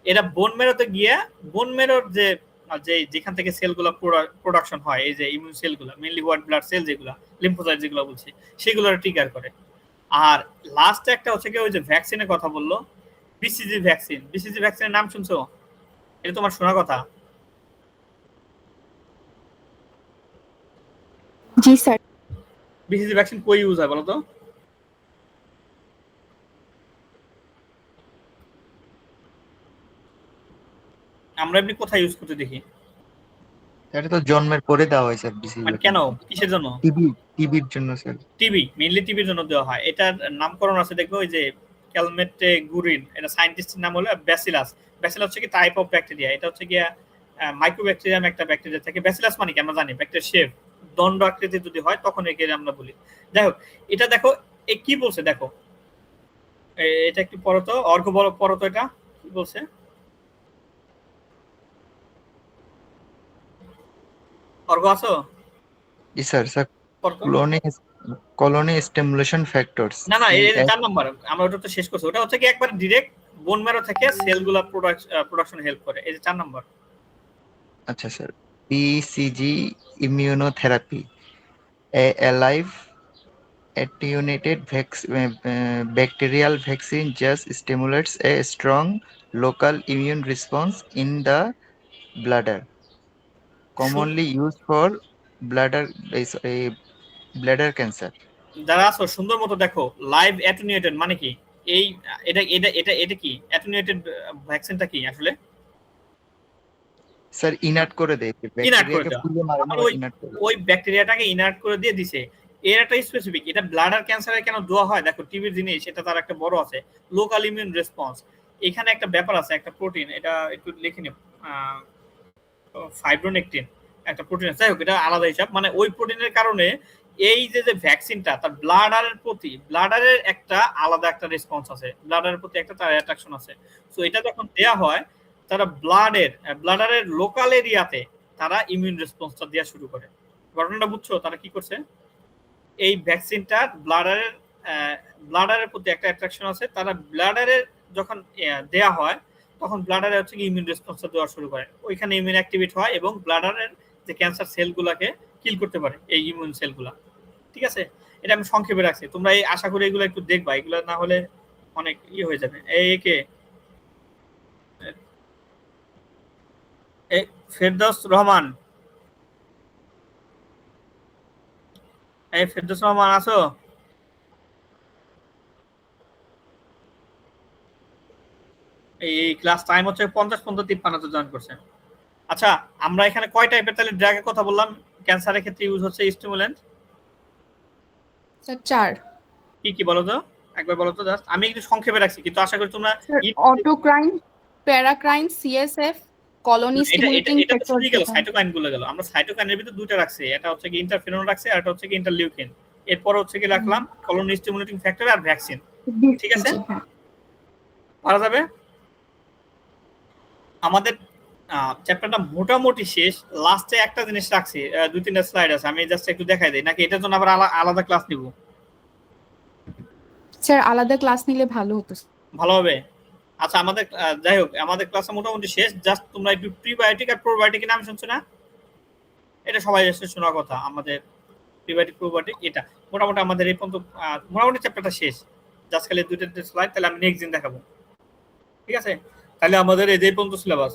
এরা বোন মেরোতে গিয়ে বোন মেরোর যেখান থেকে সেলগুলো প্রোডাকশন হয়, এই যে ইমিউন সেলগুলো, মেইনলি হোয়াইট ব্লাড সেল যেগুলো, লিম্ফোসাইট যেগুলো বলছি, সেগুলো ট্রিগার করে। আর লাস্ট একটা হচ্ছে কি, ওই যে ভ্যাকসিনের কথা বললো, বিসিজি ভ্যাকসিন। বিসিজি ভ্যাকসিনের নাম শুনছো? এটা তোমার শোনা কথা? জি স্যার। বিসিজি ভ্যাকসিন কই ইউজ হয় বলো তো? আমরা এমনি কোথায় ইউজ করতে দেখি? এটা তো জন্মের পরে দেওয়া হয় স্যার বিসিজি। মানে কেন, কিসের জন্য? টিবির জন্য স্যার। টিবি, মেইনলি টিবির জন্য দেওয়া হয়। এটার নামকরণ আছে দেখো, ওই যে ক্যালমেটে গুরিন, এটা সায়েন্টিস্টের নাম হলো ব্যাসিলাস। ব্যাসিলাস হচ্ছে কি টাইপ অফ ব্যাকটেরিয়া, এটা হচ্ছে কি মাইক্রোব্যাকটেরিয়াম একটা ব্যাকটেরিয়া থেকে। ব্যাসিলাস মানে কি আমরা জানি, ব্যাকটেরিয়া শেপ দণ্ড আকৃতি যদি হয় তখন একে আমরা বলি। যাই হোক, এটা দেখো এ কি বলছে দেখো, এটা একটু পড়ো তো, অর্ঘ বলো, পড়ো তো, এটা কি বলছে? অর্ঘ আছো? জি sir. Sir colony stimulation factors. না না, এই 4 নাম্বার আমরা ওটা তো শেষ করছি। ওটা হচ্ছে কি একবার ডাইরেক্ট বোন ম্যারো থেকে সেলগুলো প্রোডাকশন হেল্প করে। এই যে 4 নাম্বার। আচ্ছা sir, BCG immunotherapy, A live attenuated bacterial vaccine just stimulates a strong local immune response in the bladder. Commonly use for bladder bladder cancer. যারা আছো সুন্দর মতো দেখো, লাইভ অ্যাটেনুয়েটেড মানে কি? এই এটা এটা এটা এটা কি অ্যাটেনুয়েটেড ভ্যাকসিনটা কি আসলে? স্যার ইনার্ট করে দেয়, ইনার্ট করে ব্যাকটেরিয়াকে দেওয়া। ফুলে মারে না, ওই ইনার্ট করে দেয়। ওই ব্যাকটেরিয়াটাকে ইনার্ট করে দিয়ে দিছে। এর একটা স্পেসিফিক, এটা ব্লাডার ক্যান্সারে কেন দেওয়া হয় দেখো, টিবির জিনিস এটা তার একটা বড় আছে লোকাল ইমিউন রেসপন্স। এখানে একটা ব্যাপার আছে, একটা প্রোটিন, এটা একটু লিখে নিও, ফাইব্রোনেকটিন একটা প্রোটিন আছে, যাই হোক এটা আলাদা হিসাব। মানে ওই প্রোটিনের কারণে এই যে যে ভ্যাকসিনটা তার ব্লাডারের প্রতি, ব্লাডারের একটা আলাদা একটা রেসপন্স আছে, ব্লাডারের প্রতি একটা তার অ্যাট্রাকশন আছে। সো এটা যখন দেয়া হয় তারা ব্লাডারের লোকাল এরিয়াতে তারা ইমিউন রেসপন্সটা দেওয়া শুরু করে। ঘটনাটা বুঝছো? তারা কি করছে, এই ভ্যাকসিনটা ব্লাডারের প্রতি একটা অ্যাট্রাকশন আছে, তারা ব্লাডারের যখন দেয়া হয় তখন ব্লাডারে হচ্ছে কি ইমিউন রেসপন্সটা দেওয়া শুরু করে, ওইখানে ইমিউন অ্যাক্টিভেট হয় এবং ব্লাডারের যে ক্যান্সার সেলগুলোকে কিল করতে পারে এই ইমিউন সেলগুলা। ঠিক আছে, এটা আমি সংক্ষেপে রাখছি, তোমরা এই আশা করি এগুলো একটু দেখবা, এগুলো না হলে অনেক হয়ে যাবে। ফেরদৌস রহমান, ফেরদৌস রহমান আছো? এই ক্লাস টাইম হচ্ছে 50-53 জয়েন করছে। আচ্ছা, আমরা এখানে কয় টাইপের তাহলে ড্রাগের কথা বললাম ক্যান্সারের ক্ষেত্রে ইউজ হচ্ছে স্টিমুলেন্ট? স্যার 4। কি কি বলো তো, একবার বলো তো জাস্ট, আমি একটু সংক্ষেপে রাখছি কিন্তু আশা করি তোমরা autocrine, paracrine, CSF, colony stimulating factor. Cytokine গুলো গেল, আমরা সাইটোকাইনের ভিতরে দুটো রাখছি, এটা হচ্ছে কি ইন্টারফেরন রাখছি আর এটা হচ্ছে কি ইন্টারলিউকিন। এরপর হচ্ছে কি রাখলাম কলোনি স্টিমুলেটিং ফ্যাক্টর আর ভ্যাকসিন। ঠিক আছে, পারা যাবে। আমাদের চ্যাপ্টারটা মোটামুটি শেষ, লাস্টে একটা জিনিস রাখছি, 2-3টা স্লাইড আছে, আমি জাস্ট একটু দেখাই দেই, নাকি এটার জন্য আবার আলাদা ক্লাস নিব? স্যার আলাদা ক্লাস নিলে ভালো হতো। ভালো হবে। আচ্ছা, আমাদের যাই হোক, আমাদের ক্লাসটা মোটামুটি শেষ, জাস্ট তোমরা একটু প্রিবায়োটিক আর প্রোবায়োটিকের নাম শুনছো না? এটা সবাই এসে শোনার কথা, আমাদের প্রিবায়োটিক প্রোবায়োটিক, এটা মোটামুটি আমাদের এই পর্যন্ত মোটামুটি চ্যাপ্টারটা শেষ, জাস্ট খালি 2-3টা স্লাইড, তাহলে আমি নেক্সট দিন দেখাবো। ঠিক আছে, তাহলে আমাদের এই যে পর্যন্ত সিলেবাস,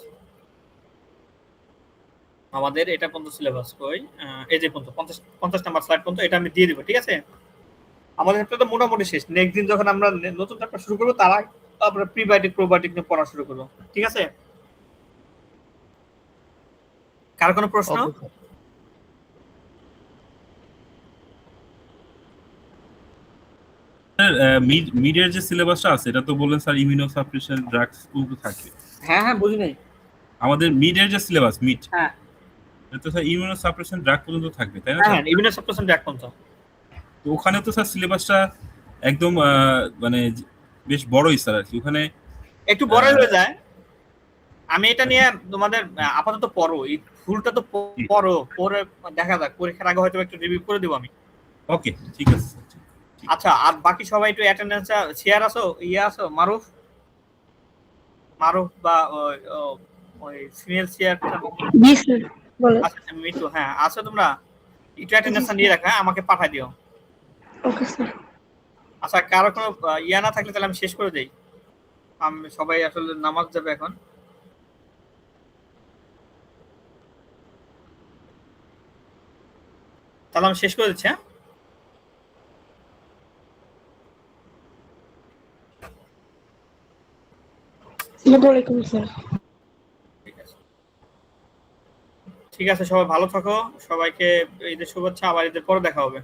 আমাদের এটা পর্যন্ত সিলেবাস কই, এই যে পর্যন্ত 50 নাম্বার স্লাইড পর্যন্ত এটা আমি দিয়ে দিব। ঠিক আছে, আমাদের চ্যাপ্টারটা মোটামুটি শেষ, নেক্সট দিন যখন আমরা নতুন চ্যাপ্টার শুরু করবো তার আগে আমরা প্রিবায়োটিক প্রোবায়োটিক নিয়ে পড়া শুরু করবো। ঠিক আছে, কার কোনো প্রশ্ন? মিডিয়ার যে সিলেবাসটা আছে এটা তো বললেন স্যার ইমিউনোসাপ্রেশন ড্রাগস কিন্তু থাকবে। হ্যাঁ বুঝি নাই। আমাদের মিডিয়ার যে সিলেবাস হ্যাঁ এটা তো স্যার ইমিউনোসাপ্রেশন ড্রাগ পর্যন্ত থাকবে, তাই না? হ্যাঁ, ইমিউনোসাপ্রেশন ড্রাগ পর্যন্ত। তো ওখানে তো স্যার সিলেবাসটা একদম মানে বেশ বড়ই স্যার আর কি, ওখানে একটু বড় হয়ে যায়। আমি এটা নিয়ে তোমাদের আপাতত পড়ো, এই ফুলটা তো পড়ো, পরে দেখা যাক, পরীক্ষার আগে হয়তো একটু রিভিউ করে দেব আমি। ওকে ঠিক আছে। আচ্ছা, আর বাকি সবাই একটু অ্যাটেন্ডেন্স শেয়ার আসো, আসো মারুফ বা ওই ফিমেল শেয়ার। জি স্যার বলো। আচ্ছা মিটু, হ্যাঁ আসো, তোমরা একটু অ্যাটেন্ডেন্স নিয়ে রাখো, আমাকে পাঠিয়ে দিও। Okay sir. আচ্ছা, কারো কোনো না থাকলে তাহলে আমি শেষ করে দেই, আমি সবাই আসলে নামাজ যাবে এখন। তাহলে আমি শেষ করে দিচ্ছি। হ্যাঁ, আসসালামু আলাইকুম স্যার। ঠিক আছে, সবাই ভালো থাকো, সবাইকে ঈদের শুভেচ্ছা, আবার ঈদের পরে দেখা হবে।